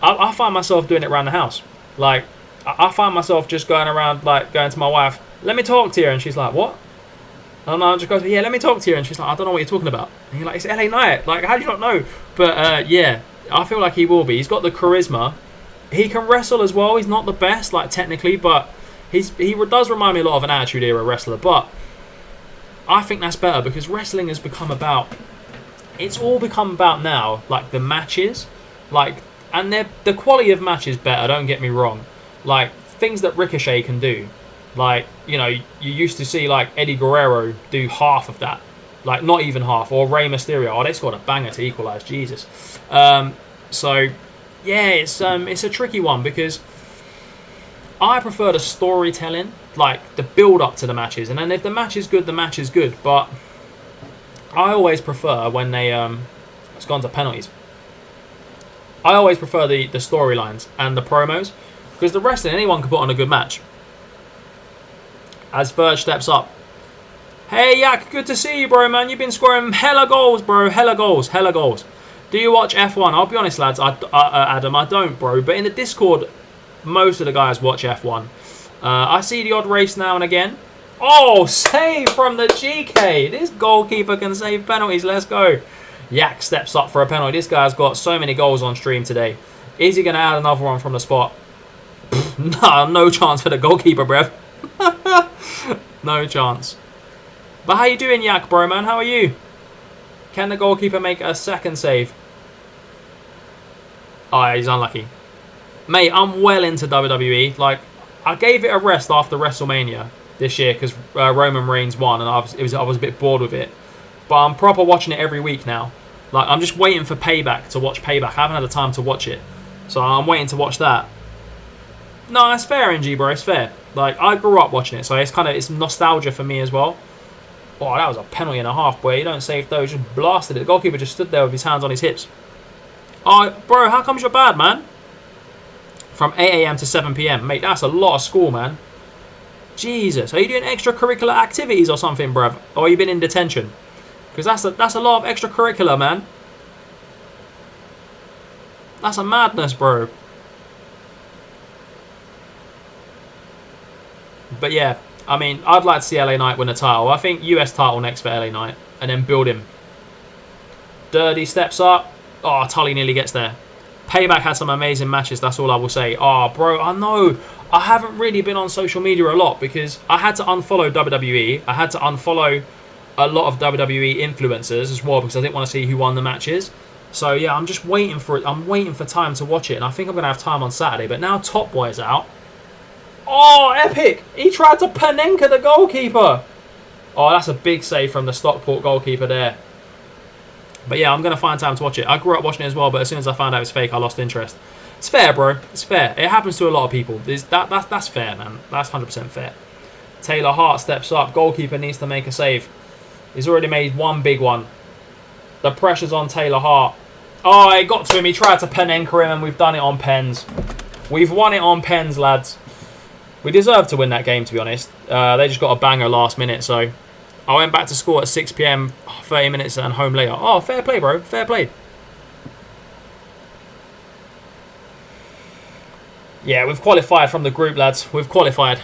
I find myself doing it around the house. Like, I find myself just going around, like, going to my wife, let me talk to you, and she's like, what? And I just go, yeah, let me talk to you. And she's like, I don't know what you're talking about. And you're like, it's LA Knight. Like, how do you not know? But, yeah, I feel like he will be. He's got the charisma. He can wrestle as well. He's not the best, like, technically, but he does remind me a lot of an Attitude Era wrestler. But I think that's better, because wrestling has become about... It's all become about now, like, the matches. Like, and the quality of matches better, don't get me wrong. Like, things that Ricochet can do. Like, you know, you used to see, like, Eddie Guerrero do half of that. Like, not even half. Or Rey Mysterio. Oh, they scored a banger to equalise. Jesus. So, yeah, it's a tricky one, because I prefer the storytelling. Like, the build-up to the matches. And then if the match is good, the match is good. But I always prefer when they... it's gone to penalties. I always prefer the storylines and the promos. Because the wrestling, anyone can put on a good match. As Verge steps up. Hey, Yak, good to see you, bro, man. You've been scoring hella goals, bro. Hella goals. Do you watch F1? I'll be honest, lads. Adam, I don't, bro. But in the Discord, most of the guys watch F1. I see the odd race now and again. Oh, save from the GK. This goalkeeper can save penalties. Let's go. Yak steps up for a penalty. This guy's got so many goals on stream today. Is he going to add another one from the spot? No chance for the goalkeeper, bruv. No chance. But how you doing, Yak, bro, man? How are you? Can the goalkeeper make a second save? Oh, he's unlucky. Mate, I'm well into WWE. Like, I gave it a rest after WrestleMania this year because Roman Reigns won, and I was a bit bored with it. But I'm proper watching it every week now. Like, I'm just waiting for Payback to watch Payback. I haven't had the time to watch it, so I'm waiting to watch that. No, that's fair, NG, bro. It's fair. Like, I grew up watching it, so it's nostalgia for me as well. Oh, that was a penalty and a half, boy. You don't save those. Just blasted it. The goalkeeper just stood there with his hands on his hips. Oh, bro, how comes you're bad, man? From 8 a.m. to 7 p.m. Mate, that's a lot of school, man. Jesus. Are you doing extracurricular activities or something, bruv? Or have you been in detention? Because that's a lot of extracurricular, man. That's a madness, bro. But yeah, I mean, I'd like to see LA Knight win a title. I think US title next for LA Knight, and then build him. Dirty steps up. Oh, Tully nearly gets there. Payback had some amazing matches, that's all I will say. Oh, bro, I know. I haven't really been on social media a lot because I had to unfollow WWE. I had to unfollow a lot of WWE influencers as well because I didn't want to see who won the matches. So, yeah, I'm just waiting for it. I'm waiting for time to watch it, and I think I'm going to have time on Saturday. But now Top Boy's out. Oh, epic! He tried to Panenka the goalkeeper. Oh, that's a big save from the Stockport goalkeeper there. But yeah, I'm going to find time to watch it. I grew up watching it as well, but as soon as I found out it was fake, I lost interest. It's fair, bro. It's fair. It happens to a lot of people. That's fair, man. That's 100% fair. Taylor Hart steps up. Goalkeeper needs to make a save. He's already made one big one. The pressure's on Taylor Hart. Oh, it got to him. He tried to Panenka him, and we've done it on pens. We've won it on pens, lads. We deserved to win that game, to be honest. They just got a banger last minute, so... I went back to school at 6 p.m, 30 minutes and home later. Oh, fair play, bro. Fair play. Yeah, we've qualified from the group, lads. We've qualified.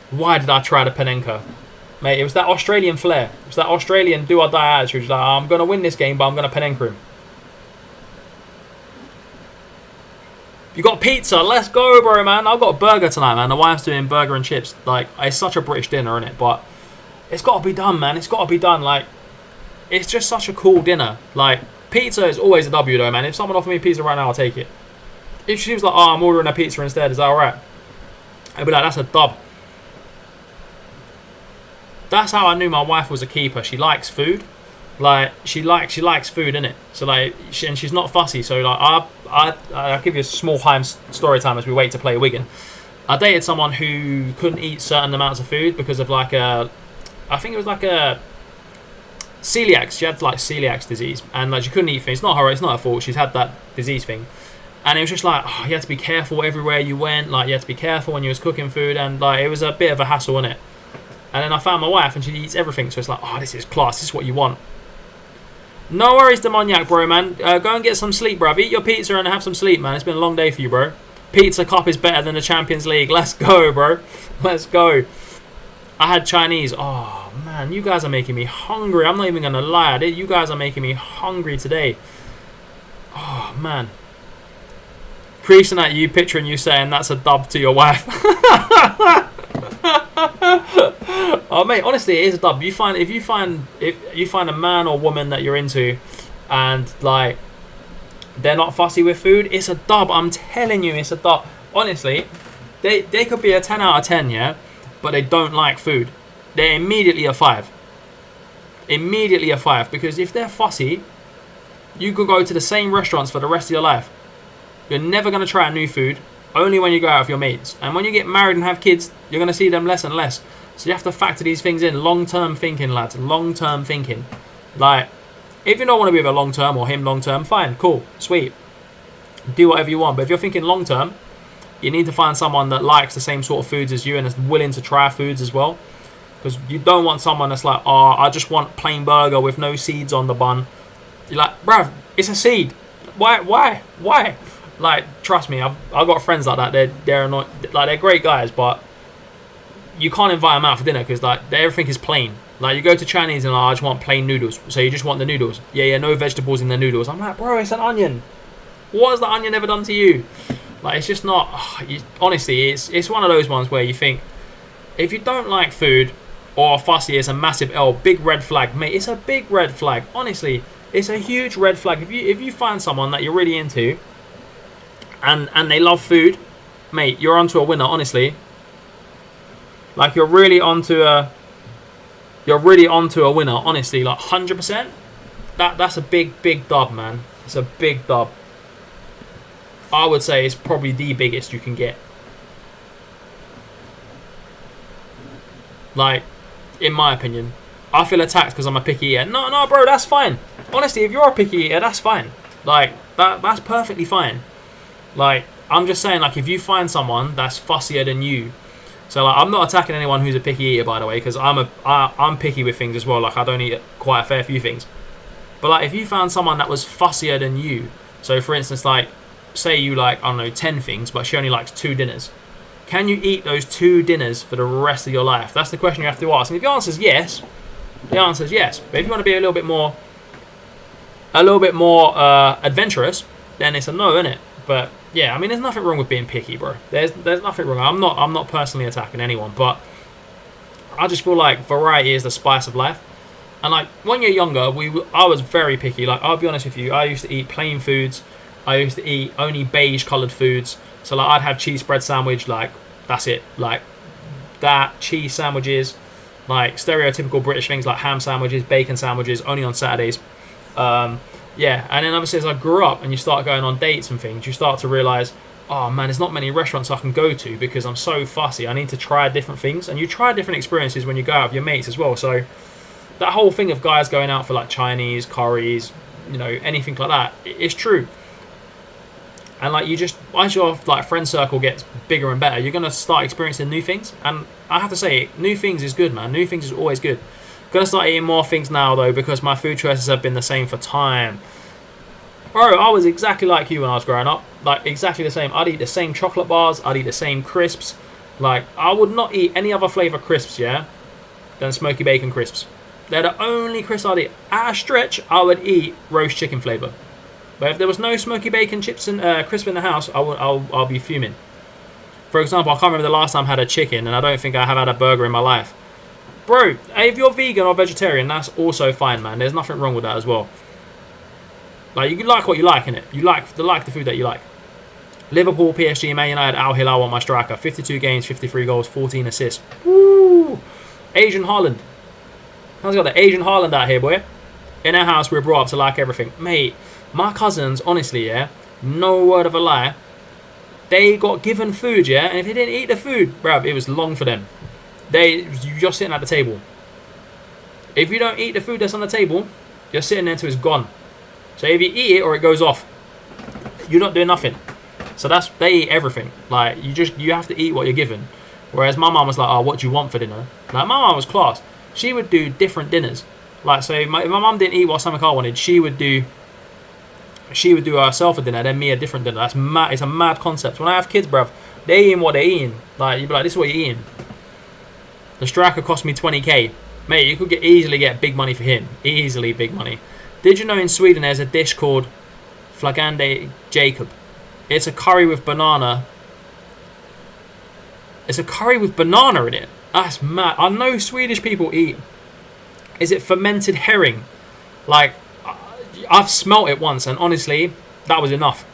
Why did I try to Panenka? Mate, it was that Australian flair. It was that Australian do-or-die attitude. Like, I'm going to win this game, but I'm going to Panenka him. You got pizza, let's go, bro, man. I've got a burger tonight, man. The wife's doing burger and chips. Like, it's such a British dinner, isn't it? But it's got to be done, man. It's got to be done. Like, it's just such a cool dinner. Like, pizza is always a W, though, man. If someone offered me pizza right now, I'll take it. If she was like, oh, I'm ordering a pizza instead, is that alright? I'd be like, that's a dub. That's how I knew my wife was a keeper. She likes food. Like, she likes food, innit? So, like, and she's not fussy. So, like, I'll give you a small story time as we wait to play Wigan. I dated someone who couldn't eat certain amounts of food because of, like, I think it was, like, a celiac. She had, like, celiac disease. And, like, she couldn't eat things. It's not her fault. She's had that disease thing. And it was just like, oh, you had to be careful everywhere you went. Like, you had to be careful when you was cooking food. And, like, it was a bit of a hassle, innit? And then I found my wife and she eats everything. So it's like, oh, this is class. This is what you want. No worries, Demoniac, bro, man. Go and get some sleep, bro. Eat your pizza and have some sleep, man. It's been a long day for you, bro. Pizza Cup is better than the Champions League. Let's go, bro. Let's go. I had Chinese. Oh, man. You guys are making me hungry. I'm not even going to lie. You guys are making me hungry today. Oh, man. Creasing at you, picturing you saying that's a dub to your wife. Oh, mate, honestly, it is a dub. If you find a man or woman that you're into, and like they're not fussy with food, it's a dub. I'm telling you, it's a dub. Honestly, they could be a 10 out of 10, yeah, but they don't like food. They're immediately a 5. Immediately a 5, because if they're fussy, you could go to the same restaurants for the rest of your life. You're never going to try new food. Only when you go out with your mates. And when you get married and have kids, you're going to see them less and less. So you have to factor these things in. Long-term thinking, lads. Long-term thinking. Like, if you don't want to be with a long-term or him long-term, fine, cool, sweet. Do whatever you want. But if you're thinking long-term, you need to find someone that likes the same sort of foods as you and is willing to try foods as well. Because you don't want someone that's like, oh, I just want plain burger with no seeds on the bun. You're like, bruv, it's a seed. Why? Like, trust me, I've got friends like that. They're not like they're great guys, but you can't invite them out for dinner because like everything is plain. Like you go to Chinese and like, I just want plain noodles, so you just want the noodles. Yeah, no vegetables in the noodles. I'm like, bro, it's an onion. What has the onion ever done to you? Like, it's just not. Honestly, it's one of those ones where you think if you don't like food or are fussy, it's a massive L, big red flag, mate. It's a big red flag. Honestly, it's a huge red flag. If you find someone that you're really into. And they love food, mate, you're onto a winner, honestly. Like you're really onto a winner, honestly, like 100%. That's a big dub, man. It's a big dub. I would say it's probably the biggest you can get. Like, in my opinion. I feel attacked because I'm a picky eater. No, bro, that's fine. Honestly, if you're a picky eater, that's fine. Like, that's perfectly fine. Like, I'm just saying, like, if you find someone that's fussier than you, so like, I'm not attacking anyone who's a picky eater, by the way, because I'm picky with things as well. Like, I don't eat quite a fair few things. But like, if you found someone that was fussier than you, so for instance, like, say you like, I don't know, 10 things, but she only likes 2 dinners, Can you eat those 2 dinners for the rest of your life? That's the question you have to ask. And if the answer is yes, the answer is yes. But if you want to be a little bit more adventurous, then it's a no, isn't it? But yeah, I mean, there's nothing wrong with being picky, bro. There's nothing wrong. I'm not personally attacking anyone, but I just feel like variety is the spice of life. And like when you're younger, I was very picky. Like, I'll be honest with you, I used to eat plain foods. I used to eat only beige coloured foods. So like I'd have cheese spread sandwich, like that's it. Like that, cheese sandwiches, like stereotypical British things like ham sandwiches, bacon sandwiches, only on Saturdays. Yeah, and then obviously as I grew up and you start going on dates and things, you start to realise, oh man, there's not many restaurants I can go to because I'm so fussy. I need to try different things. And you try different experiences when you go out with your mates as well. So that whole thing of guys going out for like Chinese, curries, you know, anything like that, it's true. And like you just, as your like friend circle gets bigger and better, you're going to start experiencing new things. And I have to say, new things is good, man. New things is always good. Gonna start eating more things now though, because my food choices have been the same for time. Bro, I was exactly like you when I was growing up. Like exactly the same. I'd eat the same chocolate bars, I'd eat the same crisps. Like I would not eat any other flavour crisps, yeah, than smoky bacon crisps. They're the only crisps I'd eat. At a stretch, I would eat roast chicken flavour. But if there was no smoky bacon chips and crisp in the house, I'll be fuming. For example, I can't remember the last time I had a chicken, and I don't think I have had a burger in my life. Bro, if you're vegan or vegetarian, that's also fine, man. There's nothing wrong with that as well. Like, you like what you like, innit? You like the food that you like. Liverpool, PSG, Man United, Al Hilal on my striker. 52 games, 53 goals, 14 assists. Woo! Asian Haaland. How's got the Asian Haaland out here, boy? In our house, we're brought up to like everything. Mate, my cousins, honestly, yeah, no word of a lie, they got given food, yeah, and if they didn't eat the food, bruv, it was long for them. You're just sitting at the table. If you don't eat the food that's on the table, you're sitting there until it's gone. So if you eat it or it goes off, you're not doing nothing. So they eat everything. Like you have to eat what you're given. Whereas my mum was like, oh, what do you want for dinner? Like my mum was class. She would do different dinners. Like so, if my mum didn't eat what something I wanted, she would do herself a dinner, then me a different dinner. That's mad. It's a mad concept. When I have kids, bruv, they eating what they're eating. Like you'd be like, this is what you're eating. The striker cost me 20k. Mate, you could easily get big money for him. Easily big money. Did you know in Sweden there's a dish called flagande Jacob? It's a curry with banana. It's a curry with banana in it. That's mad. I know Swedish people eat. Is it fermented herring? Like, I've smelt it once and honestly, that was enough.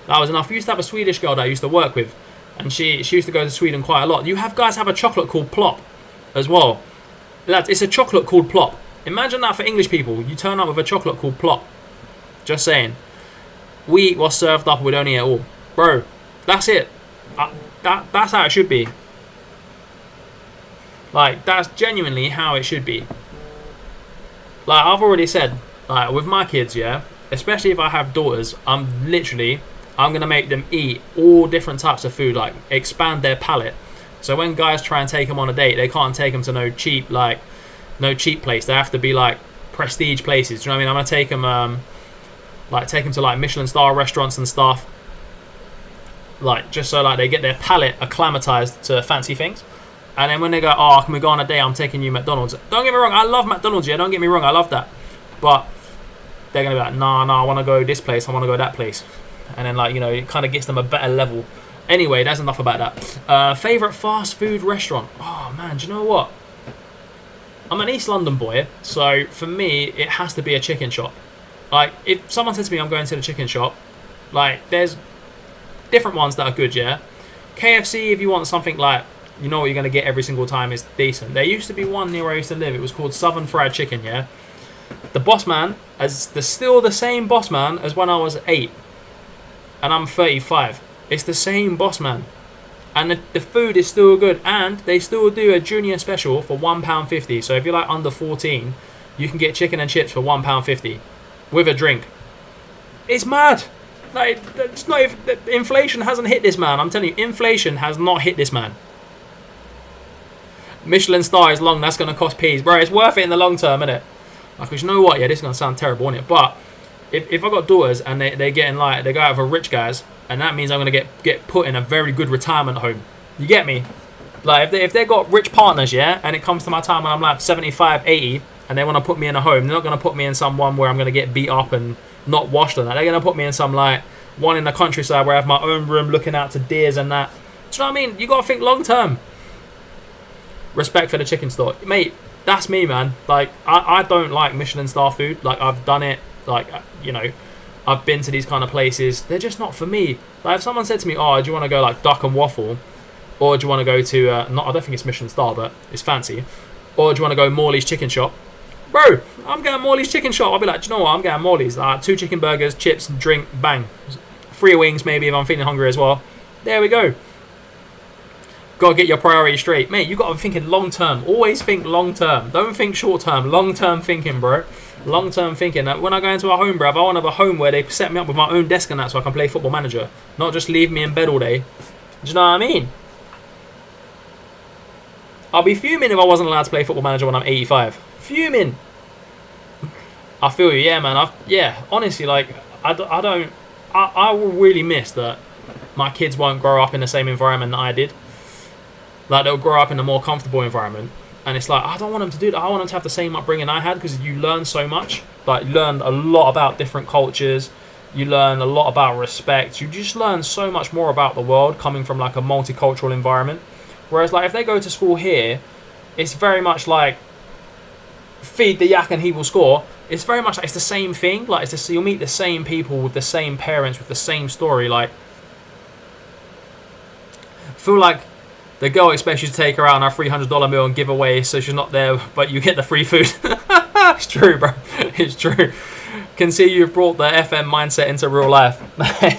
That was enough. We used to have a Swedish girl that I used to work with. And she used to go to Sweden quite a lot. You have guys have a chocolate called plop as well. Lads, it's a chocolate called plop. Imagine that for English people. You turn up with a chocolate called plop. Just saying. We eat what's served up, we don't eat it all. Bro, that's it. That's how it should be. Like, that's genuinely how it should be. Like, I've already said, like, with my kids, yeah, especially if I have daughters, I'm going to make them eat all different types of food, like expand their palate. So when guys try and take them on a date, they can't take them to no cheap place. They have to be like prestige places. Do you know what I mean? I'm going to take them to like Michelin star restaurants and stuff. Like just so like they get their palate acclimatized to fancy things. And then when they go, oh, can we go on a date? I'm taking you McDonald's. Don't get me wrong, I love McDonald's, yeah, don't get me wrong, I love that. But they're going to be like, nah, I want to go this place, I want to go that place. And then, like, you know, it kind of gets them a better level. Anyway, that's enough about that. Favourite fast food restaurant? Oh, man, do you know what? I'm an East London boy, so for me, it has to be a chicken shop. Like, if someone says to me I'm going to the chicken shop, like, there's different ones that are good, yeah? KFC, if you want something like, you know what you're going to get every single time, is decent. There used to be one near where I used to live. It was called Southern Fried Chicken, yeah? The boss man is still the same boss man as when I was 8. And I'm 35. It's the same boss man. And the food is still good. And they still do a junior special for £1.50. So if you're like under 14, you can get chicken and chips for £1.50 with a drink. It's mad. Like, it's not even, inflation hasn't hit this man. I'm telling you, inflation has not hit this man. Michelin star is long. That's going to cost peas. Bro, it's worth it in the long term, isn't it? Like, 'cause you know what? Yeah, this is going to sound terrible, isn't it? But if I got daughters and they go out with rich guys, and that means I'm going to get put in a very good retirement home. You get me? Like, if they got rich partners, yeah, and it comes to my time when I'm like 75, 80, and they want to put me in a home, they're not going to put me in some one where I'm going to get beat up and not washed and that. They're going to put me in some, like, one in the countryside where I have my own room looking out to deers and that. Do you know what I mean? You got to think long term. Respect for the chicken store. Mate, that's me, man. Like, I don't like Michelin star food. Like, I've done it. Like, you know, I've been to these kind of places. They're just not for me. Like, if someone said to me, oh, do you want to go, like, duck and waffle? Or do you want to go to, I don't think it's Michelin star, but it's fancy. Or do you want to go Morley's Chicken Shop? Bro, I'm going Morley's Chicken Shop. I'll be like, do you know what? I'm going Morley's. 2 chicken burgers, chips, drink, bang. 3 wings maybe if I'm feeling hungry as well. There we go. Got to get your priorities straight. Mate, you got to be thinking long term. Always think long term. Don't think short term. Long term thinking, bro. Long term thinking. When I go into a home, bro, I want to have a home where they set me up with my own desk and that so I can play Football Manager. Not just leave me in bed all day. Do you know what I mean? I'll be fuming if I wasn't allowed to play Football Manager when I'm 85. Fuming. I feel you, yeah, man. Honestly, like, I will really miss that my kids won't grow up in the same environment that I did. Like, they'll grow up in a more comfortable environment. And it's like, I don't want them to do that. I want them to have the same upbringing I had because you learn so much. Like, you learn a lot about different cultures. You learn a lot about respect. You just learn so much more about the world coming from, like, a multicultural environment. Whereas, like, if they go to school here, it's very much like feed the yak and he will score. It's very much like it's the same thing. Like, you'll meet the same people with the same parents with the same story. Like, I feel like the girl expects you to take her out on her $300 meal and give away so she's not there, but you get the free food. It's true, bro. It's true. Can see you've brought the FM mindset into real life.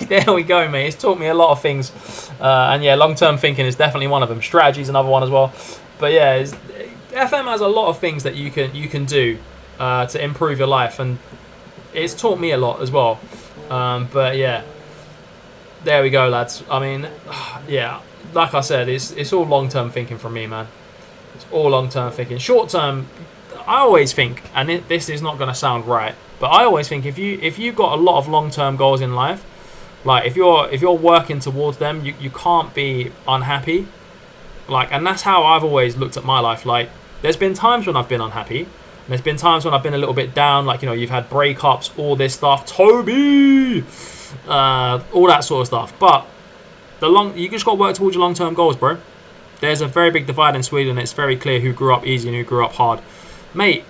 There we go, mate. It's taught me a lot of things. And yeah, long-term thinking is definitely one of them. Strategy is another one as well. But yeah, FM has a lot of things that you can do to improve your life. And it's taught me a lot as well. But yeah, there we go, lads. I mean, yeah, like I said, it's all long-term thinking from me, man. It's all long-term thinking. Short-term, I always think, and this is not going to sound right, but I always think if you've got a lot of long-term goals in life, like if you're working towards them, you can't be unhappy. Like, and that's how I've always looked at my life. Like, there's been times when I've been unhappy, and there's been times when I've been a little bit down. Like, you know, you've had breakups, all this stuff, Toby, all that sort of stuff. But you just got to work towards your long-term goals, bro. There's a very big divide in Sweden. It's very clear who grew up easy and who grew up hard. Mate,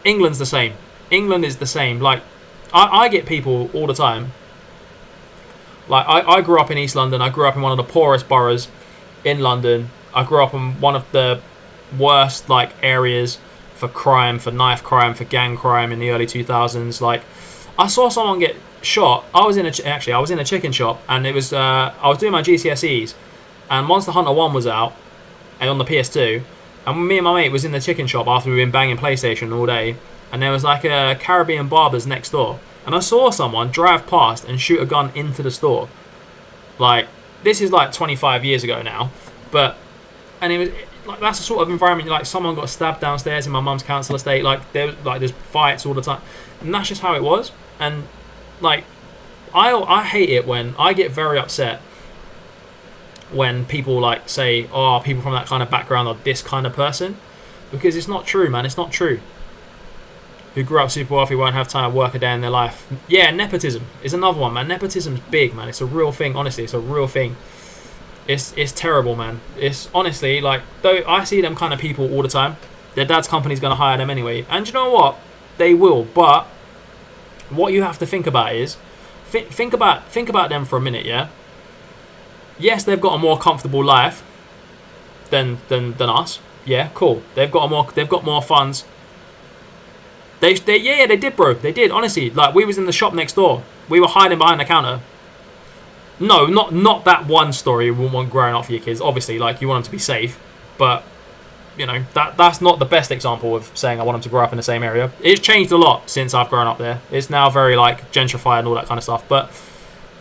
England's the same. England is the same. Like, I get people all the time. Like, I grew up in East London. I grew up in one of the poorest boroughs in London. I grew up in one of the worst, like, areas for crime, for knife crime, for gang crime in the early 2000s. Like, I saw someone get shot. I was in a chicken shop, and it was I was doing my GCSEs, and Monster Hunter 1 was out, and on the PS2, and me and my mate was in the chicken shop after we'd been banging PlayStation all day, and there was like a Caribbean Barbers next door, and I saw someone drive past and shoot a gun into the store. Like, this is like 25 years ago now, and it was like, that's the sort of environment, like, someone got stabbed downstairs in my mum's council estate. Like, there's fights all the time, and that's just how it was. And like, I hate it when I get very upset when people like say, oh, people from that kind of background are this kind of person, because it's not true, man. It's not true. Who grew up super wealthy won't have time to work a day in their life. Yeah, nepotism is another one, man. Nepotism's big, man. It's a real thing. Honestly, it's a real thing. It's terrible, man. It's honestly, like, though I see them kind of people all the time. Their dad's company's gonna hire them anyway, and you know what? They will. But what you have to think about is, think about them for a minute, yeah. Yes, they've got a more comfortable life than us. Yeah, cool. They've got more funds. They did, bro. They did, honestly. Like, we was in the shop next door. We were hiding behind the counter. No, not that one story you wouldn't want growing up for your kids. Obviously, like, you want them to be safe, but you know, that's not the best example of saying I want them to grow up in the same area. It's changed a lot since I've grown up there. It's now very, like, gentrified and all that kind of stuff. But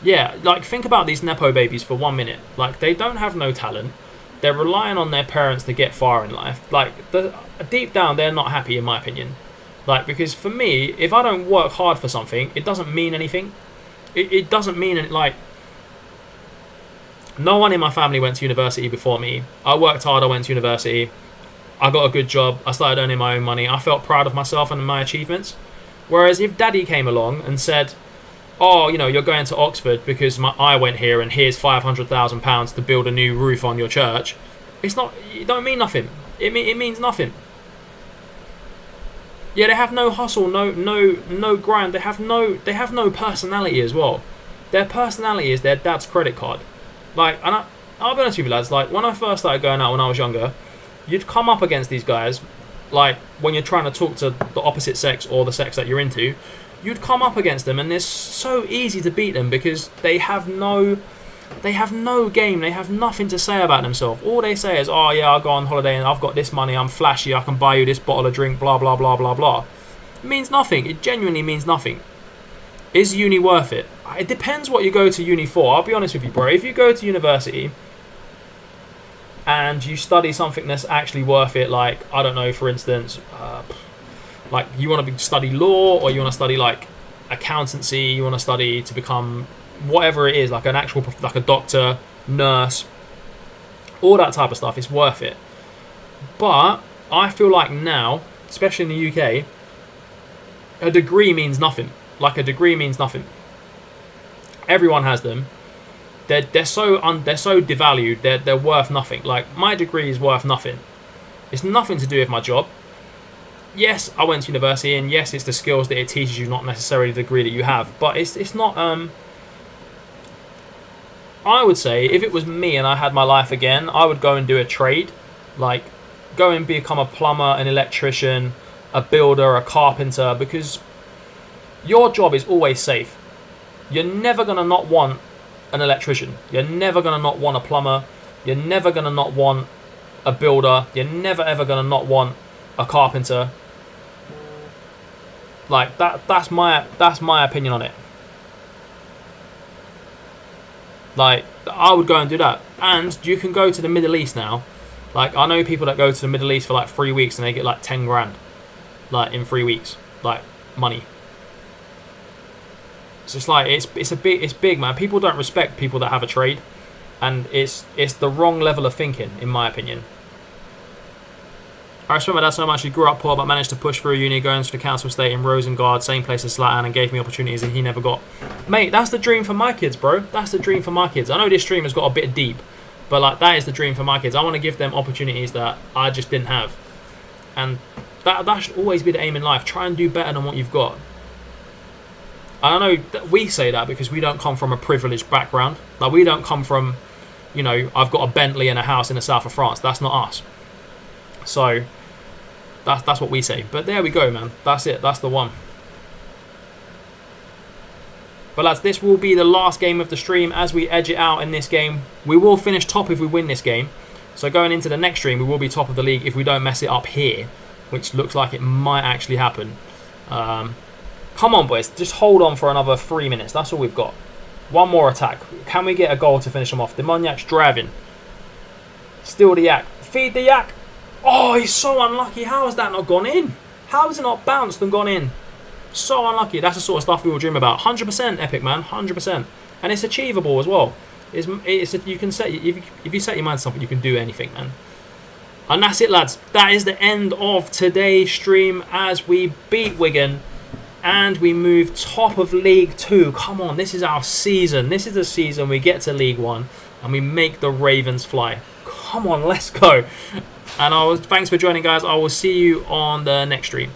yeah, like, think about these nepo babies for 1 minute. Like, they don't have no talent. They're relying on their parents to get far in life. Like, deep down, they're not happy, in my opinion. Like, because for me, if I don't work hard for something, it doesn't mean anything. It doesn't mean, like, No one in my family went to university before me. I worked hard, I went to university. I got a good job, I started earning my own money. I felt proud of myself and my achievements. Whereas if daddy came along and said, oh, you know, you're going to Oxford because I went here and here's £500,000 to build a new roof on your church, it don't mean nothing. It means nothing. Yeah, they have no hustle, no grind. They have no personality as well. Their personality is their dad's credit card. Like, and I'll be honest with you, lads. Like, when I first started going out when I was younger, you'd come up against these guys. Like, when you're trying to talk to the opposite sex or the sex that you're into, you'd come up against them, and it's so easy to beat them because they have no game. They have nothing to say about themselves. All they say is, oh yeah, I'll go on holiday and I've got this money, I'm flashy, I can buy you this bottle of drink, blah blah blah blah blah. It means nothing. It genuinely means nothing. Is uni worth it? It depends what you go to uni for. I'll be honest with you, bro. If you go to university and you study something that's actually worth it, like, I don't know, for instance, like you want to study law, or you want to study like accountancy, you want to study to become whatever it is, like an actual, like a doctor, nurse, all that type of stuff, it's worth it. But I feel like now, especially in the UK, a degree means nothing. Like, a degree means nothing. Everyone has them. They're so devalued. They're worth nothing. Like, my degree is worth nothing. It's nothing to do with my job. Yes, I went to university, and yes, it's the skills that it teaches you, not necessarily the degree that you have. But it's not. I would say if it was me and I had my life again, I would go and do a trade, like go and become a plumber, an electrician, a builder, a carpenter, because your job is always safe. You're never going to not want an electrician. You're never going to not want a plumber. You're never going to not want a builder. You're never ever going to not want a carpenter. Like that's my opinion on it. Like, I would go and do that. And you can go to the Middle East now. Like, I know people that go to the Middle East for like 3 weeks and they get like 10 grand. Like, in 3 weeks. Like, money. So it's like, it's big, man. People don't respect people that have a trade. And it's the wrong level of thinking, in my opinion. I respect my dad so much. He grew up poor but managed to push through uni, going to the council estate in Rosengard, same place as Zlatan, and gave me opportunities that he never got. Mate, that's the dream for my kids, bro. That's the dream for my kids. I know this stream has got a bit deep, but like, that is the dream for my kids. I want to give them opportunities that I just didn't have. And that should always be the aim in life. Try and do better than what you've got. I know that we say that because we don't come from a privileged background. Like, we don't come from, you know, I've got a Bentley and a house in the south of France. That's not us. So that's what we say. But there we go, man. That's it. That's the one. But lads, this will be the last game of the stream as we edge it out in this game. We will finish top if we win this game. So going into the next stream, we will be top of the league if we don't mess it up here, which looks like it might actually happen. Come on, boys. Just hold on for another 3 minutes. That's all we've got. One more attack. Can we get a goal to finish them off? Demoniac's driving. Steal the yak. Feed the yak. Oh, he's so unlucky. How has that not gone in? How has it not bounced and gone in? So unlucky. That's the sort of stuff we will dream about. 100% epic, man. 100%. And it's achievable as well. You can set, if you set your mind to something, you can do anything, man. And that's it, lads. That is the end of today's stream as we beat Wigan and we move top of League 2. Come on, this is our season. This is the season we get to League 1 and we make the Ravens fly. Come on, let's go. And thanks for joining, guys. I will see you on the next stream.